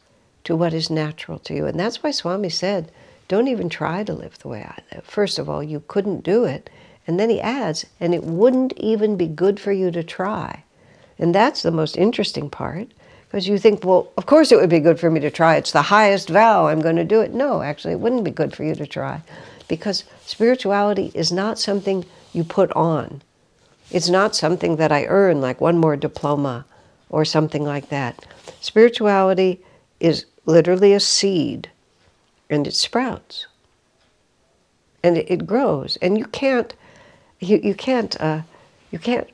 to what is natural to you. And that's why Swami said, don't even try to live the way I live. First of all, you couldn't do it. And then he adds, and it wouldn't even be good for you to try. And that's the most interesting part, because you think, well, of course it would be good for me to try. It's the highest vow, I'm going to do it. No, actually, it wouldn't be good for you to try, because spirituality is not something you put on. It's not something that I earn, like one more diploma or something like that. Spirituality is literally a seed, and it sprouts, and it grows, and you can't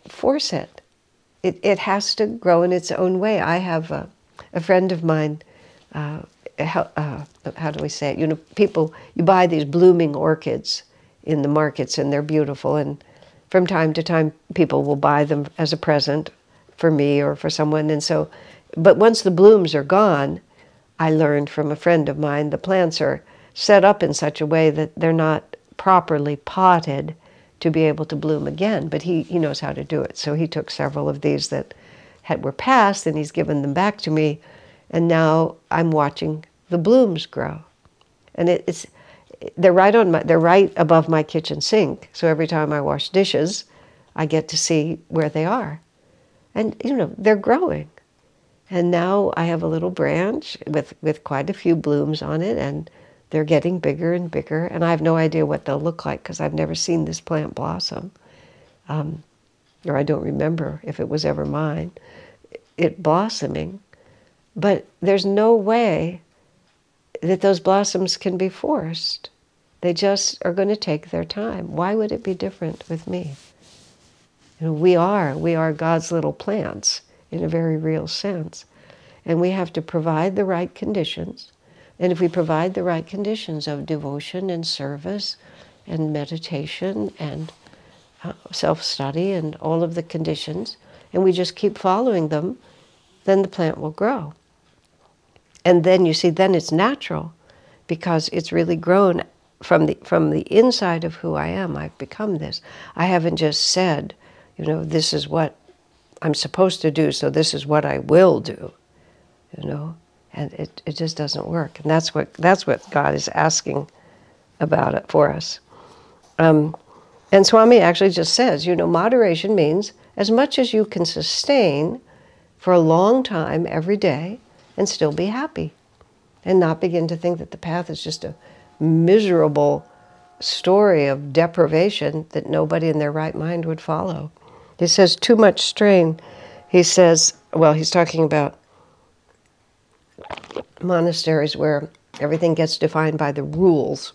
force it. It has to grow in its own way. I have a friend of mine. How do we say it? You know, people, you buy these blooming orchids in the markets, and they're beautiful, and from time to time people will buy them as a present for me or for someone. And so, but once the blooms are gone, I learned from a friend of mine, the plants are set up in such a way that they're not properly potted to be able to bloom again. But he knows how to do it. So he took several of these that were past, and he's given them back to me. And now I'm watching the blooms grow. And they're right above my kitchen sink. So every time I wash dishes, I get to see where they are. And they're growing. And now I have a little branch with quite a few blooms on it, and they're getting bigger and bigger. And I have no idea what they'll look like, because I've never seen this plant blossom. Or I don't remember if it was ever mine, it blossoming. But there's no way that those blossoms can be forced. They just are going to take their time. Why would it be different with me? We are God's little plants in a very real sense. And we have to provide the right conditions. And if we provide the right conditions of devotion and service and meditation and self-study and all of the conditions, and we just keep following them, then the plant will grow. And then you see, then it's natural, because it's really grown from the inside of who I am. I've become this. I haven't just said, this is what I'm supposed to do, so this is what I will do, and it just doesn't work. And that's what God is asking about it for us. And Swami actually just says, moderation means as much as you can sustain for a long time every day and still be happy, and not begin to think that the path is just a miserable story of deprivation that nobody in their right mind would follow. He says too much strain. He says, well, he's talking about monasteries where everything gets defined by the rules,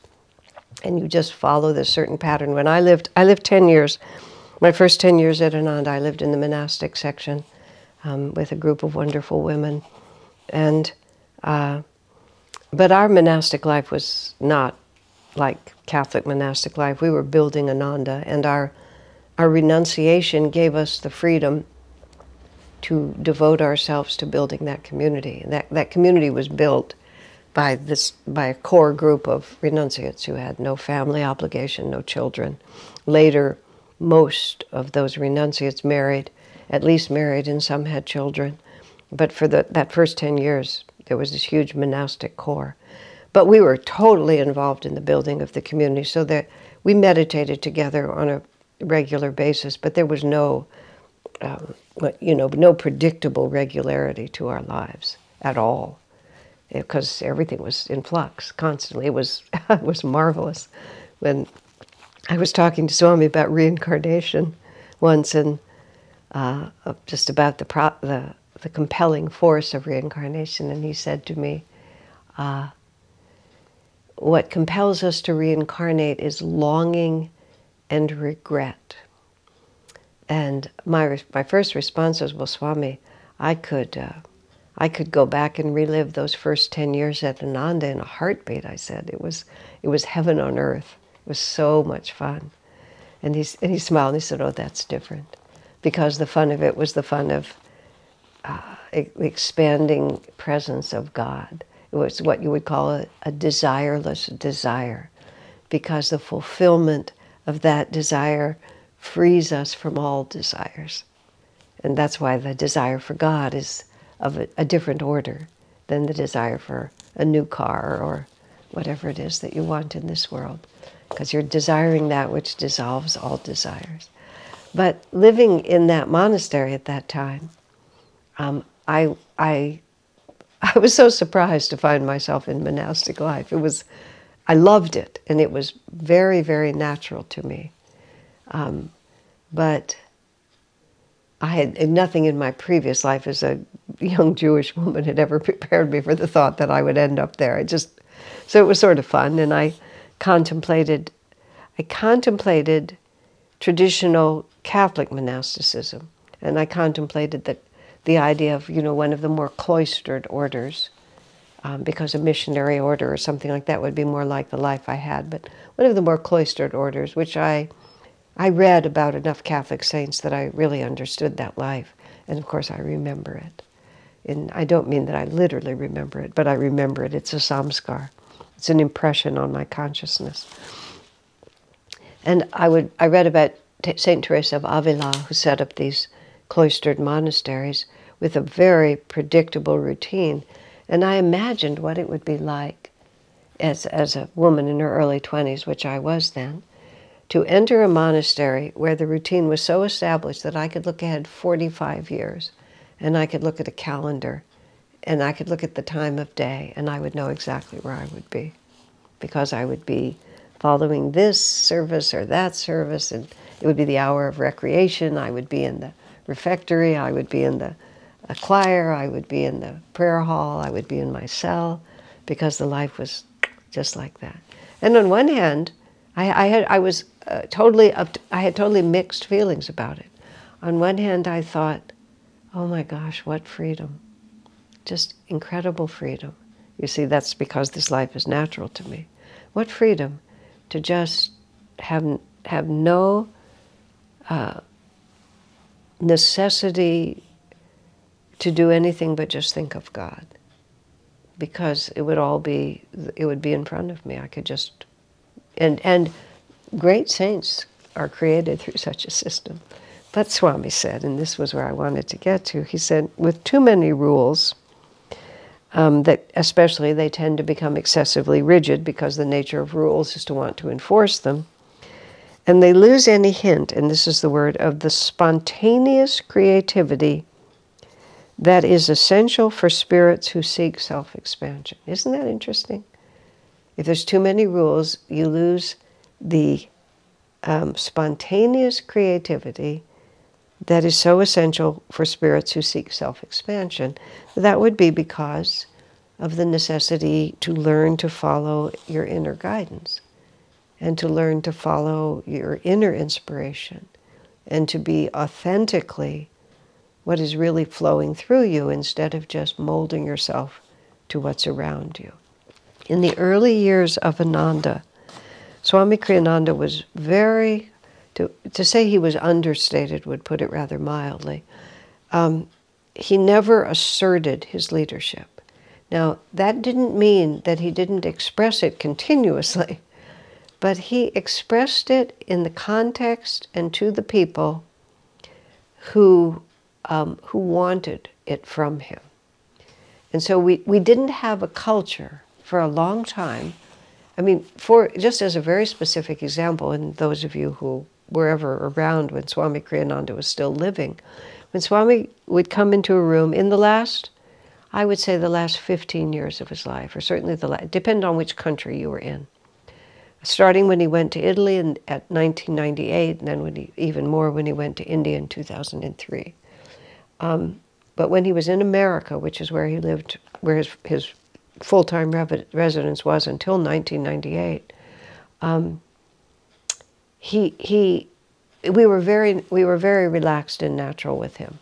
and you just follow this certain pattern. When I lived 10 years, my first 10 years at Ananda, I lived in the monastic section with a group of wonderful women. And but our monastic life was not like Catholic monastic life. We were building Ananda, and our renunciation gave us the freedom to devote ourselves to building that community. That community was built by a core group of renunciates who had no family obligation, no children. Later, most of those renunciates married, at least married, and some had children. But for that first 10 years, there was this huge monastic core. But we were totally involved in the building of the community, so that we meditated together on a regular basis, but there was no predictable regularity to our lives at all, because everything was in flux constantly. It was it was marvelous. When I was talking to Swami about reincarnation once, and just about the compelling force of reincarnation, and he said to me, what compels us to reincarnate is longing and regret. And my first response was, well, Swami, I could go back and relive those first 10 years at Ananda in a heartbeat. I said it was heaven on earth. It was so much fun. And he smiled and he said, oh, that's different, because the fun of it was the fun of expanding presence of God. It was what you would call a desireless desire, because the fulfillment of that desire frees us from all desires. And that's why the desire for God is of a different order than the desire for a new car or whatever it is that you want in this world. Because you're desiring that which dissolves all desires. But living in that monastery at that time, I was so surprised to find myself in monastic life. I loved it, and it was very, very natural to me. But I had nothing in my previous life as a young Jewish woman had ever prepared me for the thought that I would end up there. So it was sort of fun, and I contemplated traditional Catholic monasticism, and I contemplated the idea of, one of the more cloistered orders, because a missionary order or something like that would be more like the life I had, but one of the more cloistered orders, which I read about enough Catholic saints that I really understood that life, and of course I remember it. And I don't mean that I literally remember it, but I remember it. It's a samskar. It's an impression on my consciousness. And I read about Saint Teresa of Avila, who set up these cloistered monasteries with a very predictable routine. And I imagined what it would be like as a woman in her early 20s, which I was then, to enter a monastery where the routine was so established that I could look ahead 45 years, and I could look at a calendar, and I could look at the time of day, and I would know exactly where I would be, because I would be following this service or that service, and it would be the hour of recreation. I would be in the refectory, I would be in the choir, I would be in the prayer hall, I would be in my cell, because the life was just like that. And on one hand, I had totally mixed feelings about it. On one hand, I thought, oh my gosh, what freedom. Just incredible freedom. You see, that's because this life is natural to me. What freedom to just have no necessity to do anything but just think of God. Because it would be in front of me. I could just, and great saints are created through such a system. But Swami said, and this was where I wanted to get to, he said, with too many rules, that especially they tend to become excessively rigid because the nature of rules is to want to enforce them, and they lose any hint, and this is the word, of the spontaneous creativity that is essential for spirits who seek self-expansion. Isn't that interesting? If there's too many rules, you lose the spontaneous creativity that is so essential for spirits who seek self-expansion. That would be because of the necessity to learn to follow your inner guidance, and to learn to follow your inner inspiration, and to be authentically what is really flowing through you instead of just molding yourself to what's around you. In the early years of Ananda, Swami Kriyananda was very, to say he was understated would put it rather mildly. He never asserted his leadership. Now, that didn't mean that he didn't express it continuously, but he expressed it in the context and to the people who wanted it from him. And so we didn't have a culture for a long time. I mean, just as a very specific example, and those of you who were ever around when Swami Kriyananda was still living, when Swami would come into a room in I would say the last 15 years of his life, or certainly depend on which country you were in. Starting when he went to Italy at 1998, and then even more when he went to India in 2003. But when he was in America, which is where he lived, where his full-time residence was until 1998, we were very relaxed and natural with him.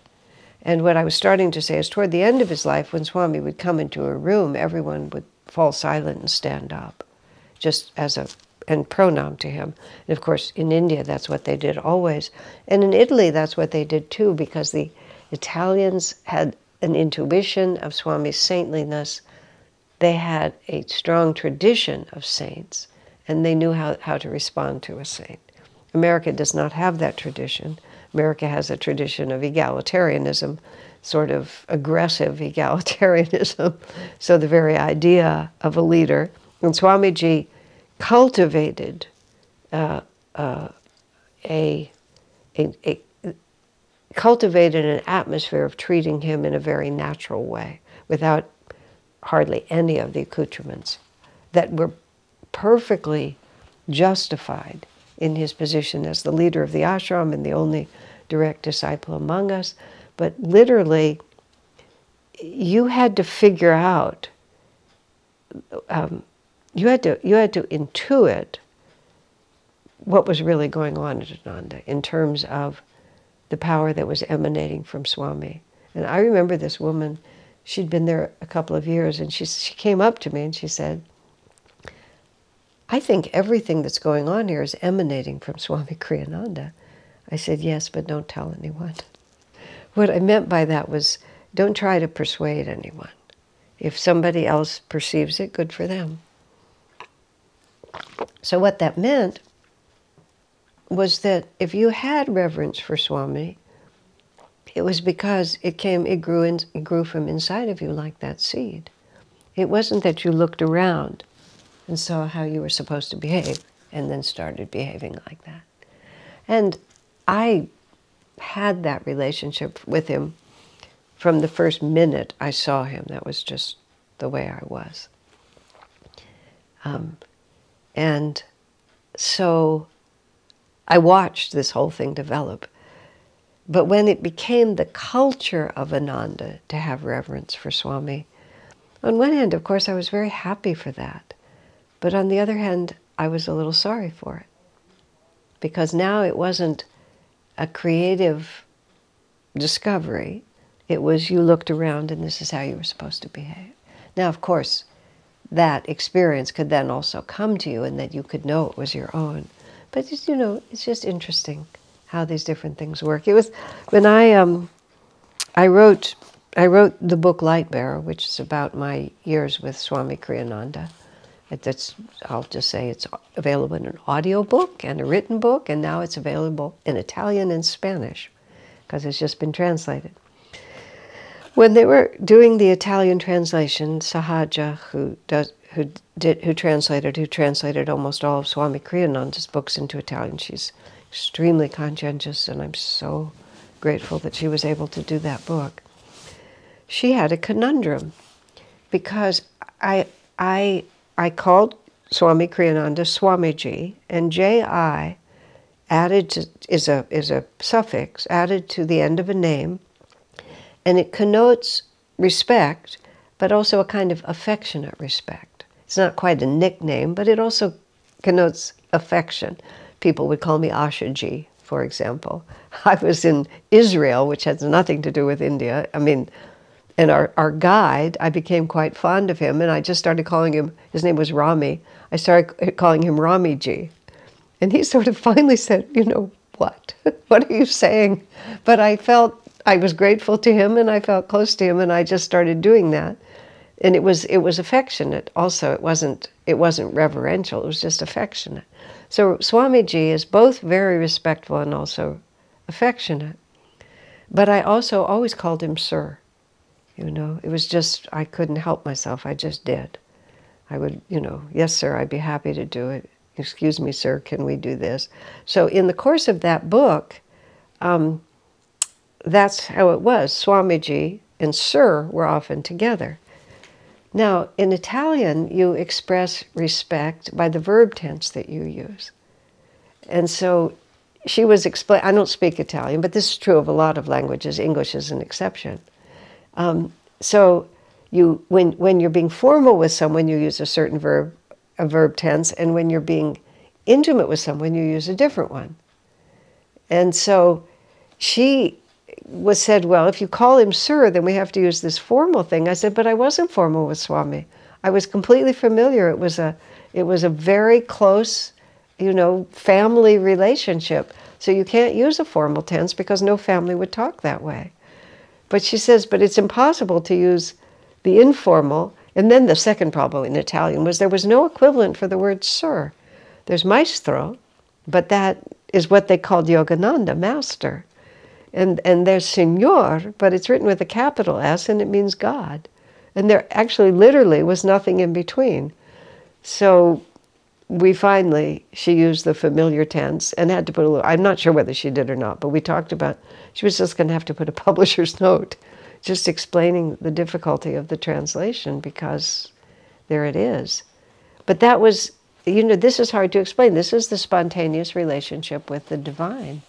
And what I was starting to say is, toward the end of his life, when Swami would come into a room, everyone would fall silent and stand up, just and pranam to him. And of course, in India, that's what they did always. And in Italy, that's what they did too, because the Italians had an intuition of Swami's saintliness. They had a strong tradition of saints, and they knew how to respond to a saint. America does not have that tradition. America has a tradition of egalitarianism, sort of aggressive egalitarianism. So the very idea of a leader, and Swamiji cultivated cultivated an atmosphere of treating him in a very natural way, without hardly any of the accoutrements that were perfectly justified in his position as the leader of the ashram and the only direct disciple among us. But literally, you had to figure out, you had to intuit what was really going on at Ananda in terms of the power that was emanating from Swami. And I remember this woman, she'd been there a couple of years, and she came up to me and she said, I think everything that's going on here is emanating from Swami Kriyananda. I said, yes, but don't tell anyone. What I meant by that was, don't try to persuade anyone. If somebody else perceives it, good for them. So what that meant was that if you had reverence for Swami, it was because it grew from inside of you like that seed. It wasn't that you looked around and saw how you were supposed to behave and then started behaving like that. And I had that relationship with him from the first minute I saw him. That was just the way I was. And so I watched this whole thing develop. But when it became the culture of Ananda to have reverence for Swami, on one hand, of course, I was very happy for that. But on the other hand, I was a little sorry for it. Because now it wasn't a creative discovery. It was you looked around and this is how you were supposed to behave. Now, of course, that experience could then also come to you and that you could know it was your own. But just, you know, it's just interesting how these different things work. It was when I wrote the book Light Bearer, which is about my years with Swami Kriyananda. I'll just say it's available in an audio book and a written book, and now it's available in Italian and Spanish, because it's just been translated. When they were doing the Italian translation, Sahaja, who translated almost all of Swami Kriyananda's books into Italian, she's extremely conscientious, and I'm so grateful that she was able to do that book. She had a conundrum, because I called Swami Kriyananda Swamiji, and J.I. is a suffix added to the end of a name, and it connotes respect, but also a kind of affectionate respect. It's not quite a nickname, but it also connotes affection. People would call me Asha ji, for example. I was in Israel, which has nothing to do with India. I mean, and our guide, I became quite fond of him, and I just started calling him, his name was Rami, I started calling him Rami ji. And he sort of finally said, you know, what? What are you saying? But I was grateful to him, and I felt close to him, and I just started doing that. And it was affectionate also. It wasn't reverential, it was just affectionate. So Swamiji is both very respectful and also affectionate. But I also always called him sir. You know, it was just, I couldn't help myself, I just did. I would, you know, yes sir, I'd be happy to do it. Excuse me sir, can we do this? So in the course of that book, that's how it was. Swamiji and sir were often together. Now, in Italian, you express respect by the verb tense that you use. And so she was explaining, I don't speak Italian, but this is true of a lot of languages. English is an exception. So when you're being formal with someone, you use a certain verb tense, and when you're being intimate with someone, you use a different one. And so she said, well, if you call him sir, then we have to use this formal thing. I said, but I wasn't formal with Swami. I was completely familiar. It was a very close, you know, family relationship. So you can't use a formal tense because no family would talk that way. But she says, but it's impossible to use the informal. And then the second problem in Italian was there was no equivalent for the word sir. There's maestro, but that is what they called Yogananda, master. And there's Señor, but it's written with a capital S, and it means God. And there actually literally was nothing in between. So she used the familiar tense and had to put a little, I'm not sure whether she did or not, but we talked about, she was just going to have to put a publisher's note, just explaining the difficulty of the translation, because there it is. But that was, this is hard to explain. This is the spontaneous relationship with the divine,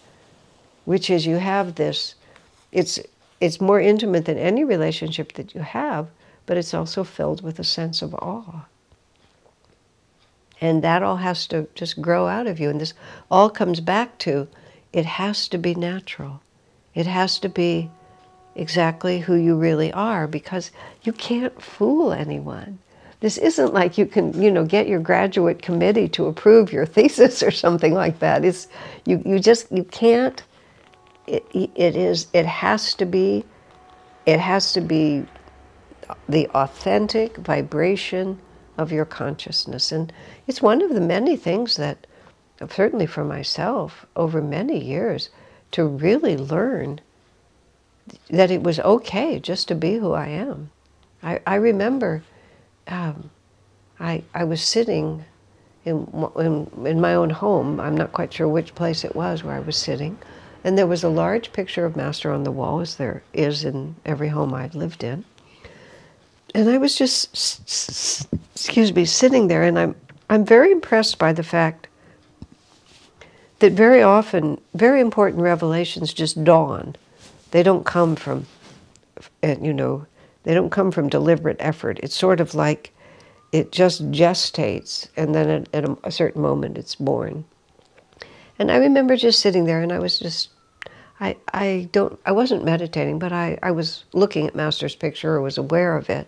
which is you have this, it's more intimate than any relationship that you have, but it's also filled with a sense of awe. And that all has to just grow out of you. And this all comes back to, it has to be natural. It has to be exactly who you really are, because you can't fool anyone. This isn't like you can, get your graduate committee to approve your thesis or something like that. It's, you can't, it has to be the authentic vibration of your consciousness. And it's one of the many things that, certainly for myself, over many years, to really learn that it was okay just to be who I am. I remember I was sitting in my own home. I'm not quite sure which place it was where I was sitting, and there was a large picture of Master on the wall, as there is in every home I've lived in. And I was just, sitting there, and I'm very impressed by the fact that very often very important revelations just dawn. They don't come from, they don't come from deliberate effort. It's sort of like it just gestates, and then at a certain moment it's born. And I remember just sitting there, and I was just, I wasn't meditating, but I was looking at Master's picture, or was aware of it.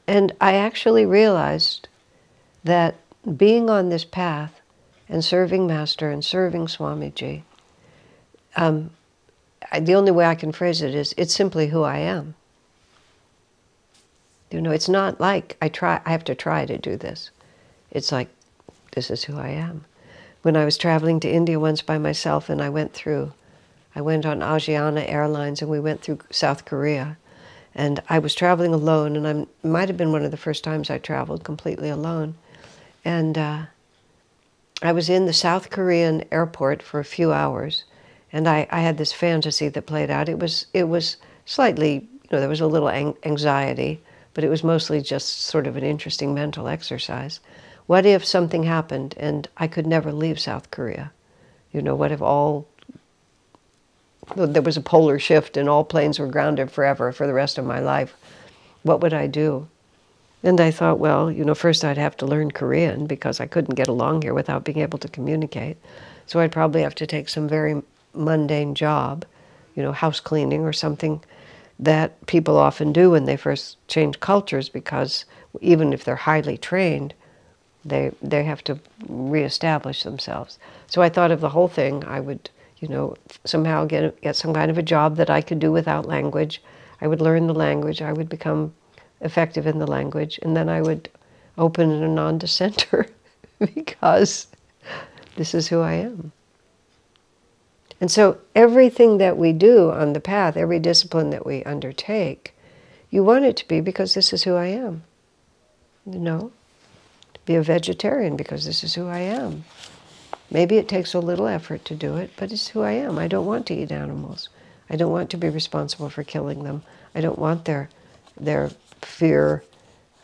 And I actually realized that being on this path and serving Master and serving Swamiji, the only way I can phrase it is, it's simply who I am. It's not like I have to try to do this. It's like, this is who I am. When I was traveling to India once by myself, and I went on Asiana Airlines, and we went through South Korea. And I was traveling alone, and it might have been one of the first times I traveled completely alone. And I was in the South Korean airport for a few hours, and I had this fantasy that played out. It was slightly, there was a little anxiety, but it was mostly just sort of an interesting mental exercise. What if something happened and I could never leave South Korea? What if there was a polar shift and all planes were grounded forever for the rest of my life? What would I do? And I thought, well, first I'd have to learn Korean, because I couldn't get along here without being able to communicate. So I'd probably have to take some very mundane job, house cleaning or something that people often do when they first change cultures, because even if they're highly trained, they have to reestablish themselves. So I thought of the whole thing. I would, somehow get some kind of a job that I could do without language. I would learn the language. I would become effective in the language, and then I would open an Ananda center because this is who I am. And so everything that we do on the path, every discipline that we undertake, you want it to be because this is who I am. Be a vegetarian because this is who I am. Maybe it takes a little effort to do it, but it's who I am. I don't want to eat animals. I don't want to be responsible for killing them. I don't want their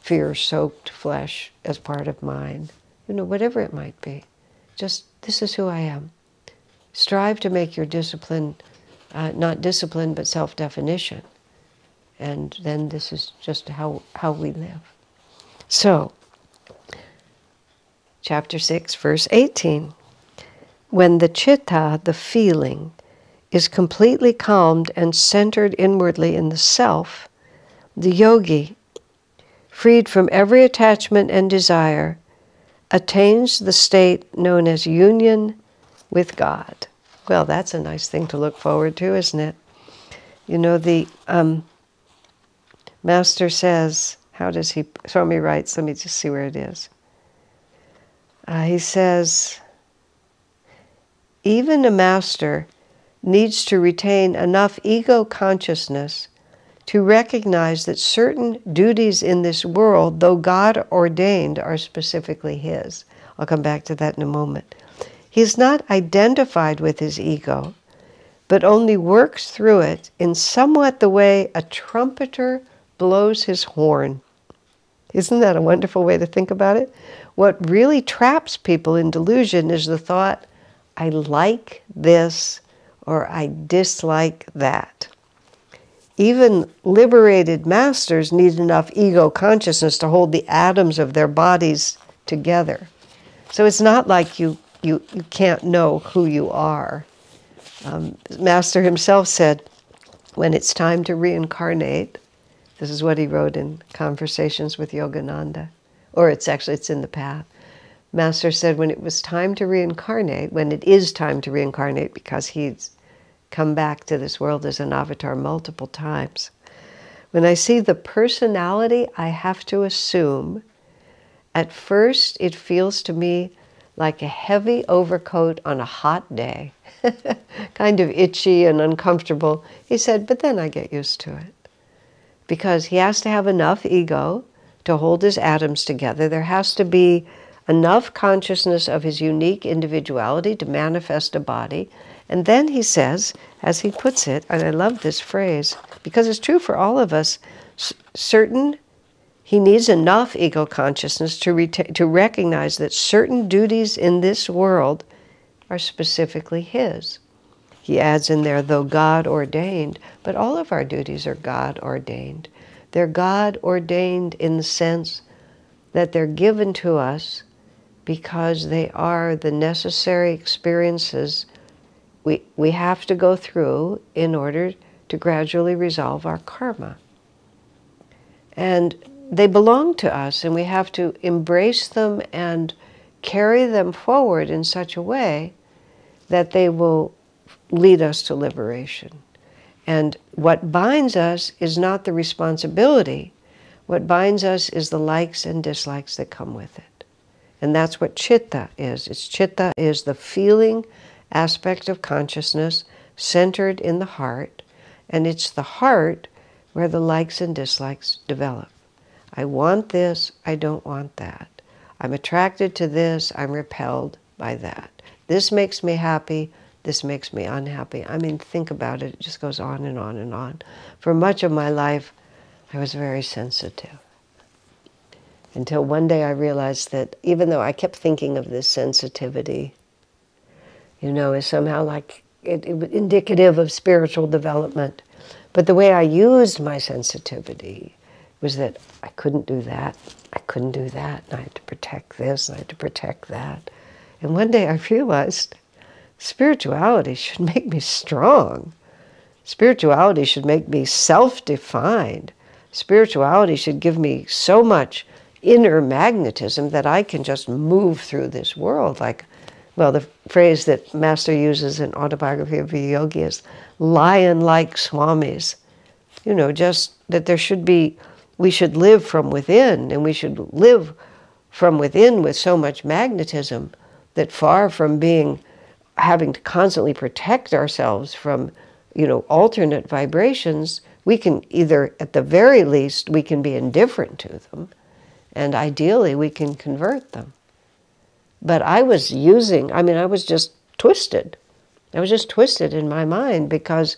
fear-soaked flesh as part of mine. Whatever it might be. Just, this is who I am. Strive to make your discipline not discipline, but self-definition. And then this is just how we live. So, chapter 6, verse 18. When the citta, the feeling, is completely calmed and centered inwardly in the self, the yogi, freed from every attachment and desire, attains the state known as union with God. Well, that's a nice thing to look forward to, isn't it? The Master says, how does he, Swami writes, let me just see where it is. He says, even a master needs to retain enough ego consciousness to recognize that certain duties in this world, though God ordained, are specifically his. I'll come back to that in a moment. He's not identified with his ego, but only works through it in somewhat the way a trumpeter blows his horn. Isn't that a wonderful way to think about it? What really traps people in delusion is the thought, I like this or I dislike that. Even liberated masters need enough ego consciousness to hold the atoms of their bodies together. So it's not like you can't know who you are. Master himself said, when it's time to reincarnate, this is what he wrote in Conversations with Yogananda, or it's in the Path. Master said when it was time to reincarnate, when it is time to reincarnate because he's come back to this world as an avatar multiple times, when I see the personality I have to assume, at first it feels to me like a heavy overcoat on a hot day, kind of itchy and uncomfortable. He said, but then I get used to it. Because he has to have enough ego to hold his atoms together. There has to be enough consciousness of his unique individuality to manifest a body. And then he says, as he puts it, and I love this phrase, because it's true for all of us, he needs enough ego consciousness to recognize that certain duties in this world are specifically his. He adds in there, though God ordained, but all of our duties are God ordained. They're God ordained in the sense that they're given to us because they are the necessary experiences we have to go through in order to gradually resolve our karma. And they belong to us, and we have to embrace them and carry them forward in such a way that they will lead us to liberation. And what binds us is not the responsibility. What binds us is the likes and dislikes that come with it. And that's what chitta is. Chitta is the feeling aspect of consciousness centered in the heart, and it's the heart where the likes and dislikes develop. I want this, I don't want that. I'm attracted to this, I'm repelled by that. This makes me happy, this makes me unhappy. I mean, think about it, it just goes on and on and on. For much of my life, I was very sensitive. Until one day I realized that even though I kept thinking of this sensitivity, is somehow like indicative of spiritual development. But the way I used my sensitivity was that I couldn't do that, I couldn't do that, and I had to protect this, and I had to protect that. And one day I realized spirituality should make me strong. Spirituality should make me self-defined. Spirituality should give me so much inner magnetism that I can just move through this world like, well, the phrase that Master uses in Autobiography of a Yogi is lion-like swamis. Just that we should live from within, and we should live from within with so much magnetism that far from having to constantly protect ourselves from, alternate vibrations, we can either, at the very least, we can be indifferent to them, and ideally we can convert them. But I was just twisted. I was just twisted in my mind because,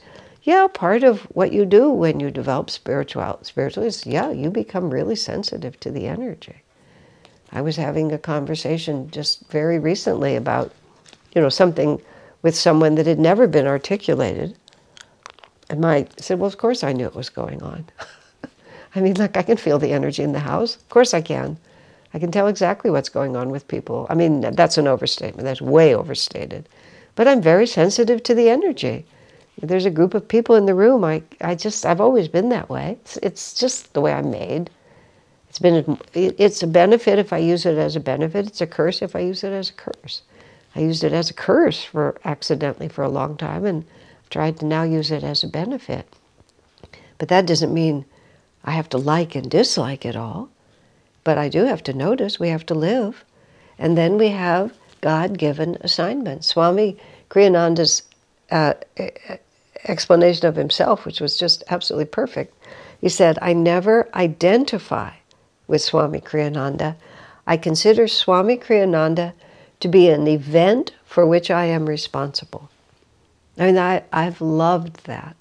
part of what you do when you develop spiritually is, you become really sensitive to the energy. I was having a conversation just very recently about, something with someone that had never been articulated. And I said, well, of course I knew it was going on. I can feel the energy in the house. Of course I can. I can tell exactly what's going on with people. That's an overstatement. That's way overstated. But I'm very sensitive to the energy. There's a group of people in the room. I've always been that way. It's just the way I'm made. It's a benefit if I use it as a benefit. It's a curse if I use it as a curse. I used it as a curse accidentally for a long time, and I've tried to now use it as a benefit. But that doesn't mean I have to like and dislike it all. But I do have to notice, we have to live. And then we have God-given assignments. Swami Kriyananda's explanation of himself, which was just absolutely perfect. He said, I never identify with Swami Kriyananda. I consider Swami Kriyananda to be an event for which I am responsible. I mean, I've loved that.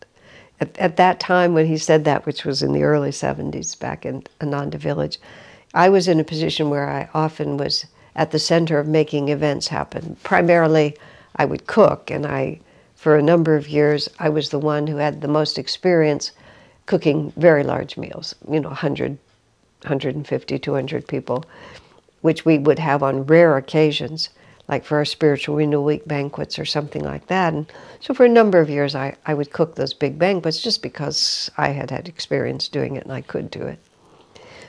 At that time when he said that, which was in the early 70s back in Ananda Village, I was in a position where I often was at the center of making events happen. Primarily, I would cook, and for a number of years, I was the one who had the most experience cooking very large meals, 100, 150, 200 people, which we would have on rare occasions, like for our Spiritual Renewal Week banquets or something like that. And so for a number of years, I would cook those big banquets just because I had had experience doing it and I could do it.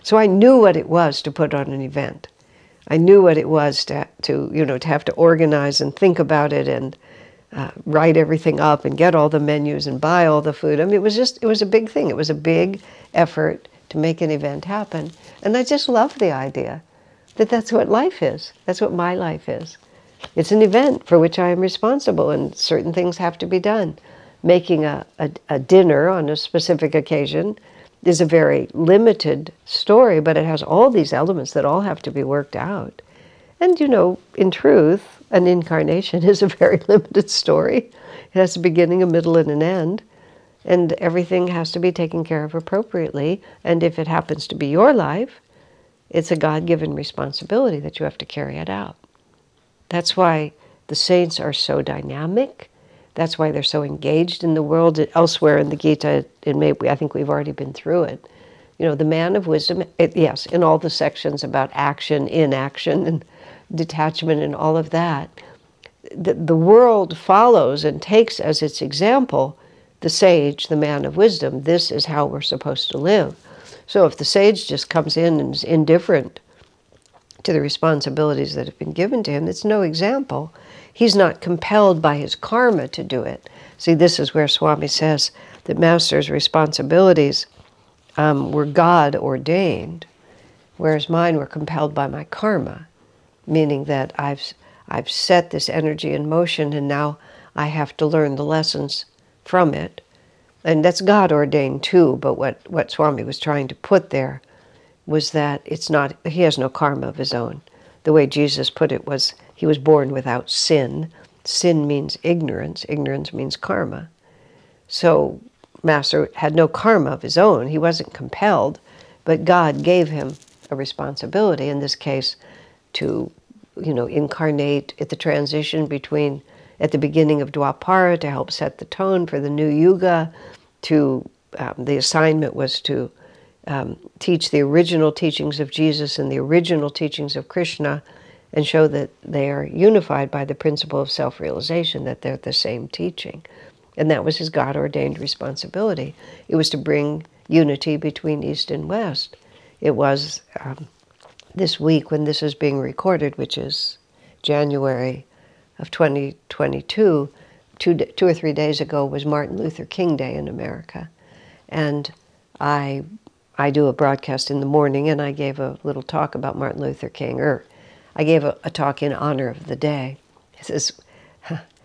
So I knew what it was to put on an event. I knew what it was to have to organize and think about it and write everything up and get all the menus and buy all the food. I mean, it was a big thing. It was a big effort to make an event happen. And I just love the idea that that's what life is. That's what my life is. It's an event for which I am responsible, and certain things have to be done. Making a dinner on a specific occasion is a very limited story, but it has all these elements that all have to be worked out. And, in truth, an incarnation is a very limited story. It has a beginning, a middle, and an end. And everything has to be taken care of appropriately. And if it happens to be your life, it's a God-given responsibility that you have to carry it out. That's why the saints are so dynamic. That's why they're so engaged in the world. Elsewhere in the Gita, I think we've already been through it. The man of wisdom, yes, in all the sections about action, inaction, and detachment and all of that, the world follows and takes as its example the sage, the man of wisdom. This is how we're supposed to live. So if the sage just comes in and is indifferent to the responsibilities that have been given to him, it's no example. He's not compelled by his karma to do it. See, this is where Swami says that Master's responsibilities were God ordained, whereas mine were compelled by my karma, meaning that I've set this energy in motion and now I have to learn the lessons from it. And that's God ordained too, but what Swami was trying to put there was that he has no karma of his own. The way Jesus put it was, he was born without sin. Sin means ignorance. Ignorance means karma. So Master had no karma of his own. He wasn't compelled, but God gave him a responsibility, in this case, to incarnate at the transition at the beginning of Dwapara to help set the tone for the new Yuga. The assignment was to teach the original teachings of Jesus and the original teachings of Krishna and show that they are unified by the principle of self-realization, that they're the same teaching. And that was his God-ordained responsibility. It was to bring unity between East and West. It was this week when this is being recorded, which is January of 2022, two or 3 days ago was Martin Luther King Day in America. And I do a broadcast in the morning, and I gave a little talk about Martin Luther King, or I gave a talk in honor of the day.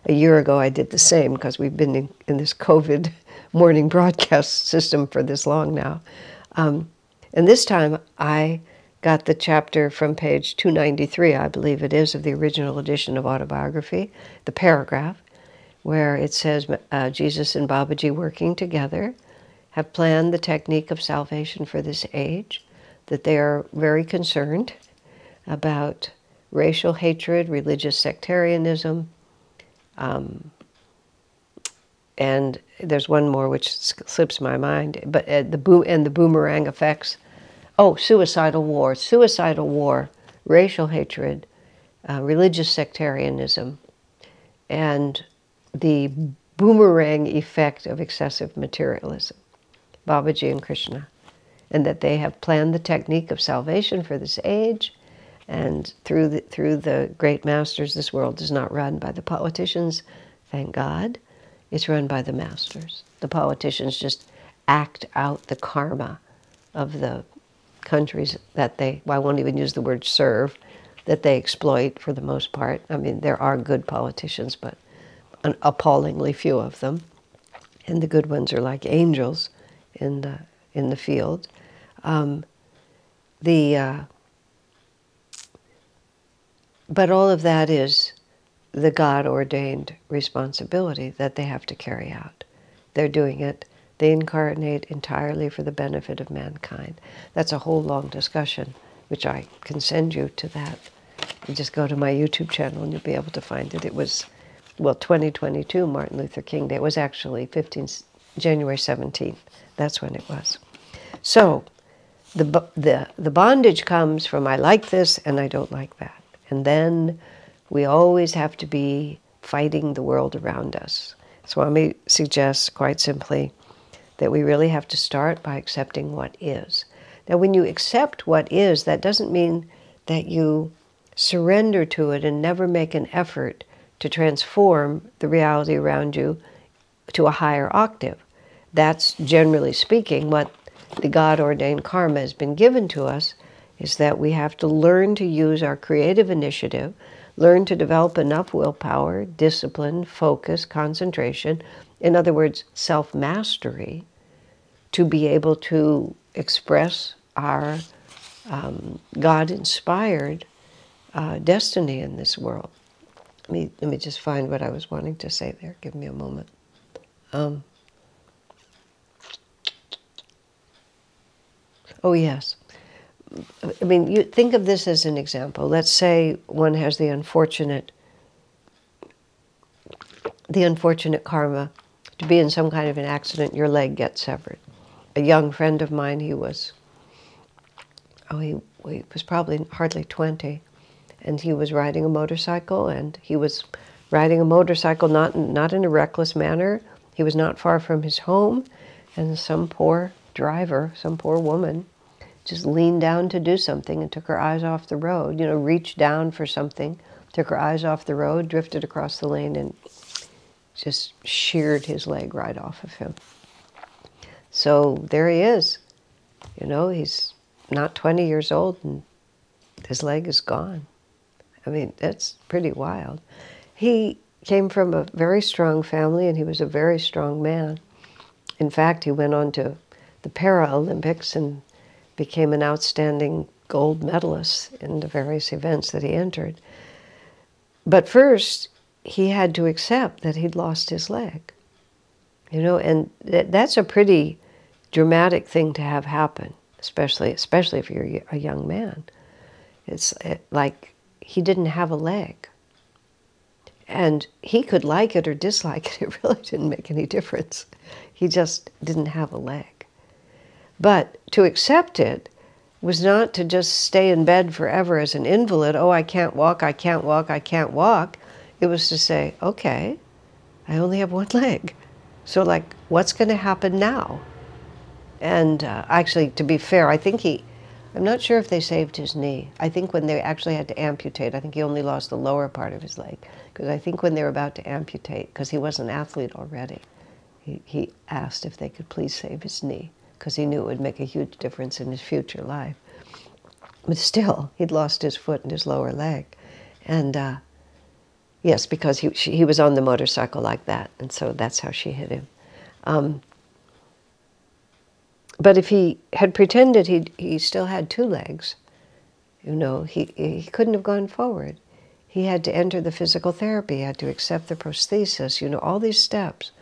A year ago I did the same, because we've been in this COVID morning broadcast system for this long now. And this time I got the chapter from page 293, I believe it is, of the original edition of Autobiography, the paragraph, where it says, Jesus and Babaji working together have planned the technique of salvation for this age, that they are very concerned about racial hatred, religious sectarianism, and there's one more which slips my mind, but the boomerang effects. Oh, suicidal war, racial hatred, religious sectarianism, and the boomerang effect of excessive materialism, Babaji and Krishna, and that they have planned the technique of salvation for this age, and through the great masters, this world is not run by the politicians, thank God. It's run by the masters. The politicians just act out the karma of the countries that I won't even use the word serve, that they exploit for the most part. I mean, there are good politicians, but appallingly few of them, and the good ones are like angels in the field. But all of that is the God-ordained responsibility that they have to carry out. They're doing it. They incarnate entirely for the benefit of mankind. That's a whole long discussion, which I can send you to that. You just go to my YouTube channel and you'll be able to find it. It was, well, 2022, Martin Luther King Day. It was actually January 17th. That's when it was. So the bondage comes from I like this and I don't like that. And then we always have to be fighting the world around us. Swami suggests, quite simply, that we really have to start by accepting what is. Now, when you accept what is, that doesn't mean that you surrender to it and never make an effort to transform the reality around you to a higher octave. That's, generally speaking, what the God-ordained karma has been given to us, is that we have to learn to use our creative initiative, learn to develop enough willpower, discipline, focus, concentration, in other words, self-mastery, to be able to express our God-inspired destiny in this world. Let me just find what I was wanting to say there. Give me a moment. Oh, yes. I mean, you think of this as an example. Let's say one has the unfortunate karma to be in some kind of an accident, your leg gets severed. A young friend of mine, he was probably hardly 20, and he was riding a motorcycle, and he was riding a motorcycle not in a reckless manner. He was not far from his home, and some poor driver, some poor woman, just leaned down to do something and took her eyes off the road, reached down for something, took her eyes off the road, drifted across the lane, and just sheared his leg right off of him. So there he is. He's not 20 years old and his leg is gone. I mean, that's pretty wild. He came from a very strong family and he was a very strong man. In fact, he went on to the Paralympics and became an outstanding gold medalist in the various events that he entered. But first, he had to accept that he'd lost his leg. And that's a pretty dramatic thing to have happen, especially if you're a young man. It's like he didn't have a leg. And he could like it or dislike it. It really didn't make any difference. He just didn't have a leg. But to accept it was not to just stay in bed forever as an invalid. Oh, I can't walk, I can't walk, I can't walk. It was to say, okay, I only have one leg. So what's going to happen now? And actually, to be fair, I'm not sure if they saved his knee. I think when they actually had to amputate, I think he only lost the lower part of his leg. Because I think when they were about to amputate, because he was an athlete already, he asked if they could please save his knee, because he knew it would make a huge difference in his future life. But still, he'd lost his foot and his lower leg. And yes, because he was on the motorcycle like that, and so that's how she hit him. But if he had pretended he still had two legs, he couldn't have gone forward. He had to enter the physical therapy, he had to accept the prosthesis, all these steps.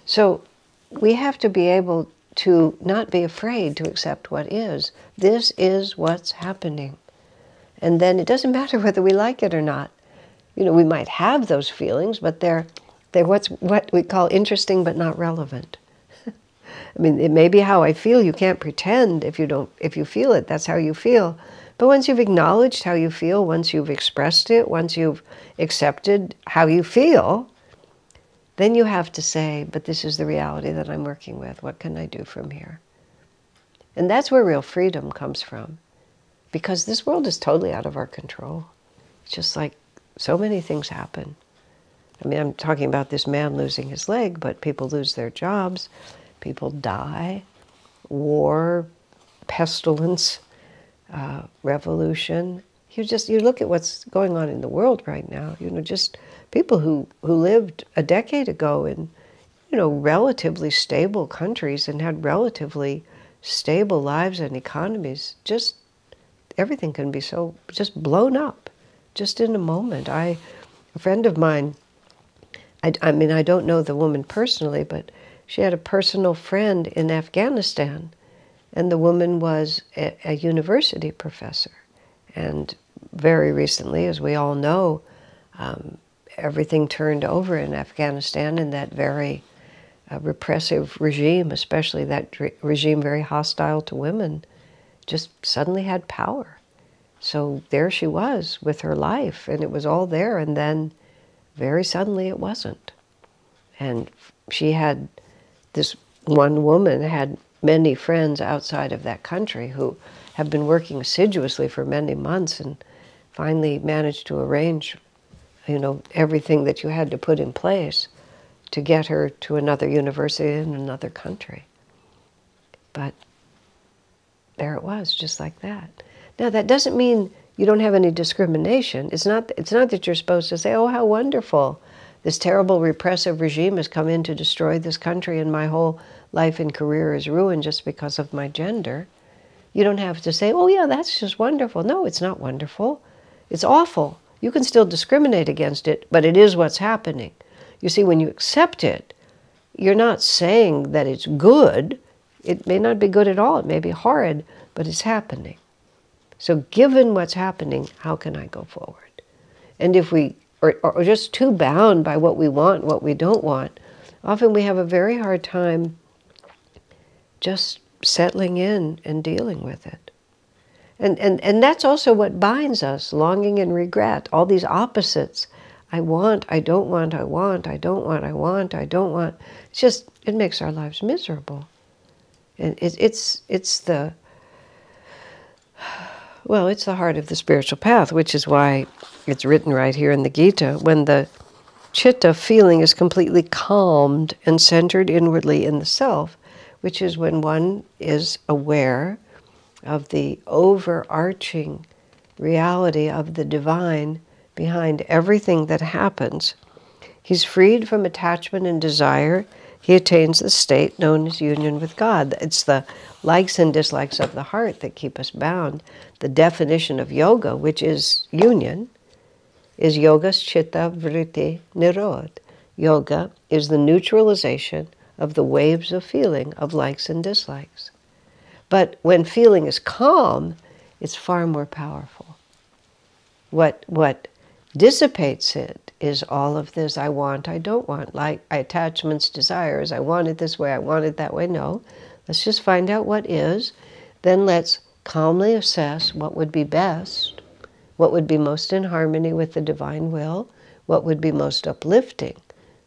So we have to be able to not be afraid to accept what is. This is what's happening. And then it doesn't matter whether we like it or not. We might have those feelings, but they're what we call interesting but not relevant. I mean, it may be how I feel. You can't pretend if you feel it, that's how you feel. But once you've acknowledged how you feel, once you've expressed it, once you've accepted how you feel, then you have to say, but this is the reality that I'm working with. What can I do from here? And that's where real freedom comes from. Because this world is totally out of our control. It's just like so many things happen. I mean, I'm talking about this man losing his leg, but people lose their jobs, people die, war, pestilence, revolution, You look at what's going on in the world right now, just people who lived a decade ago in, relatively stable countries and had relatively stable lives and economies, just everything can be so just blown up just in a moment. A friend of mine, I mean, I don't know the woman personally, but she had a personal friend in Afghanistan, and the woman was a university professor. And very recently, as we all know, everything turned over in Afghanistan in that very repressive regime, especially that regime very hostile to women, just suddenly had power. So there she was with her life, and it was all there, and then very suddenly it wasn't. And she had, this one woman had many friends outside of that country who have been working assiduously for many months and finally managed to arrange, everything that you had to put in place to get her to another university in another country. But there it was, just like that. Now, that doesn't mean you don't have any discrimination. It's not that you're supposed to say, oh, how wonderful. This terrible repressive regime has come in to destroy this country and my whole life and career is ruined just because of my gender. You don't have to say, oh yeah, that's just wonderful. No, it's not wonderful. It's awful. You can still discriminate against it, but it is what's happening. You see, when you accept it, you're not saying that it's good. It may not be good at all. It may be horrid, but it's happening. So given what's happening, how can I go forward? And if we are just too bound by what we want, what we don't want, often we have a very hard time just settling in and dealing with it. And that's also what binds us, longing and regret, all these opposites. I want, I don't want, I want, I don't want, I want, I don't want. It's just, it makes our lives miserable. And it's the heart of the spiritual path, which is why it's written right here in the Gita, when the chitta feeling is completely calmed and centered inwardly in the self, which is when one is aware of the overarching reality of the divine behind everything that happens. He's freed from attachment and desire. He attains the state known as union with God. It's the likes and dislikes of the heart that keep us bound. The definition of yoga, which is union, is yogas chitta vritti nirod. Yoga is the neutralization of the waves of feeling of likes and dislikes. But when feeling is calm, it's far more powerful. What dissipates it is all of this I want, I don't want, like attachments, desires, I want it this way, I want it that way. No, let's just find out what is. Then let's calmly assess what would be best, what would be most in harmony with the divine will, what would be most uplifting.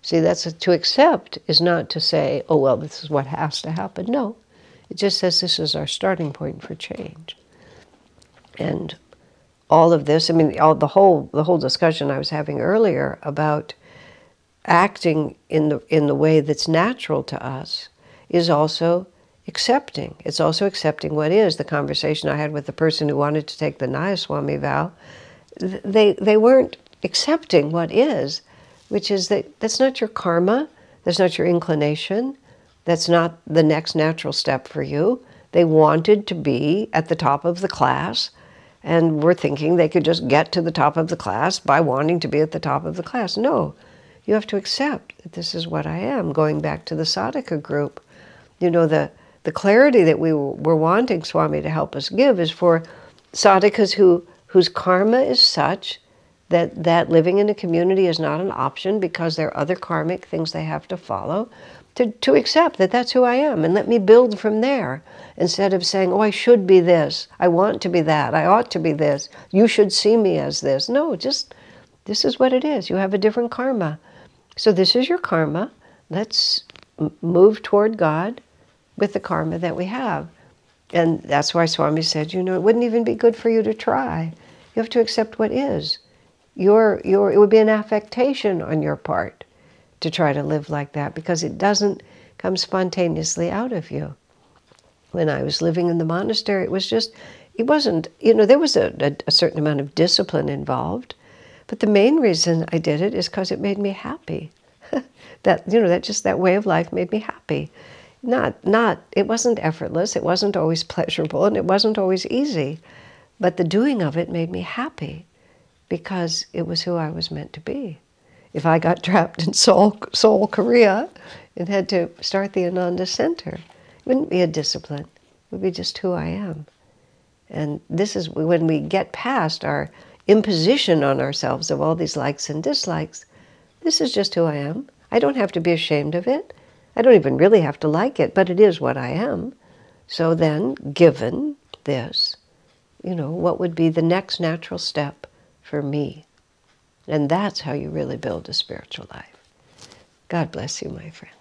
See, to accept is not to say, oh, well, this is what has to happen. No, it just says this is our starting point for change. And all of this, I mean, the whole discussion I was having earlier about acting in the way that's natural to us is also accepting. It's also accepting what is. The conversation I had with the person who wanted to take the Nayaswami vow, they weren't accepting what is, which is that's not your karma, that's not your inclination, that's not the next natural step for you. They wanted to be at the top of the class, and were thinking they could just get to the top of the class by wanting to be at the top of the class. No, you have to accept that this is what I am. Going back to the sadhaka group, the clarity that we were wanting Swami to help us give is for sadhakas whose karma is such that living in a community is not an option because there are other karmic things they have to follow, to accept that that's who I am and let me build from there, instead of saying, oh, I should be this, I want to be that, I ought to be this, you should see me as this. No, just this is what it is. You have a different karma. So this is your karma. Let's move toward God with the karma that we have. And that's why Swami said, it wouldn't even be good for you to try. You have to accept what is. It would be an affectation on your part to try to live like that, because it doesn't come spontaneously out of you. When I was living in the monastery, it It wasn't, there was a certain amount of discipline involved, but the main reason I did it is because it made me happy. That way of life made me happy. It wasn't effortless, it wasn't always pleasurable, and it wasn't always easy, but the doing of it made me happy because it was who I was meant to be. If I got trapped in Seoul, Korea, and had to start the Ananda Center, it wouldn't be a discipline, it would be just who I am. And this is when we get past our imposition on ourselves of all these likes and dislikes. This is just who I am. I don't have to be ashamed of it. I don't even really have to like it, but it is what I am. So then, given this, what would be the next natural step for me? And that's how you really build a spiritual life. God bless you, my friend.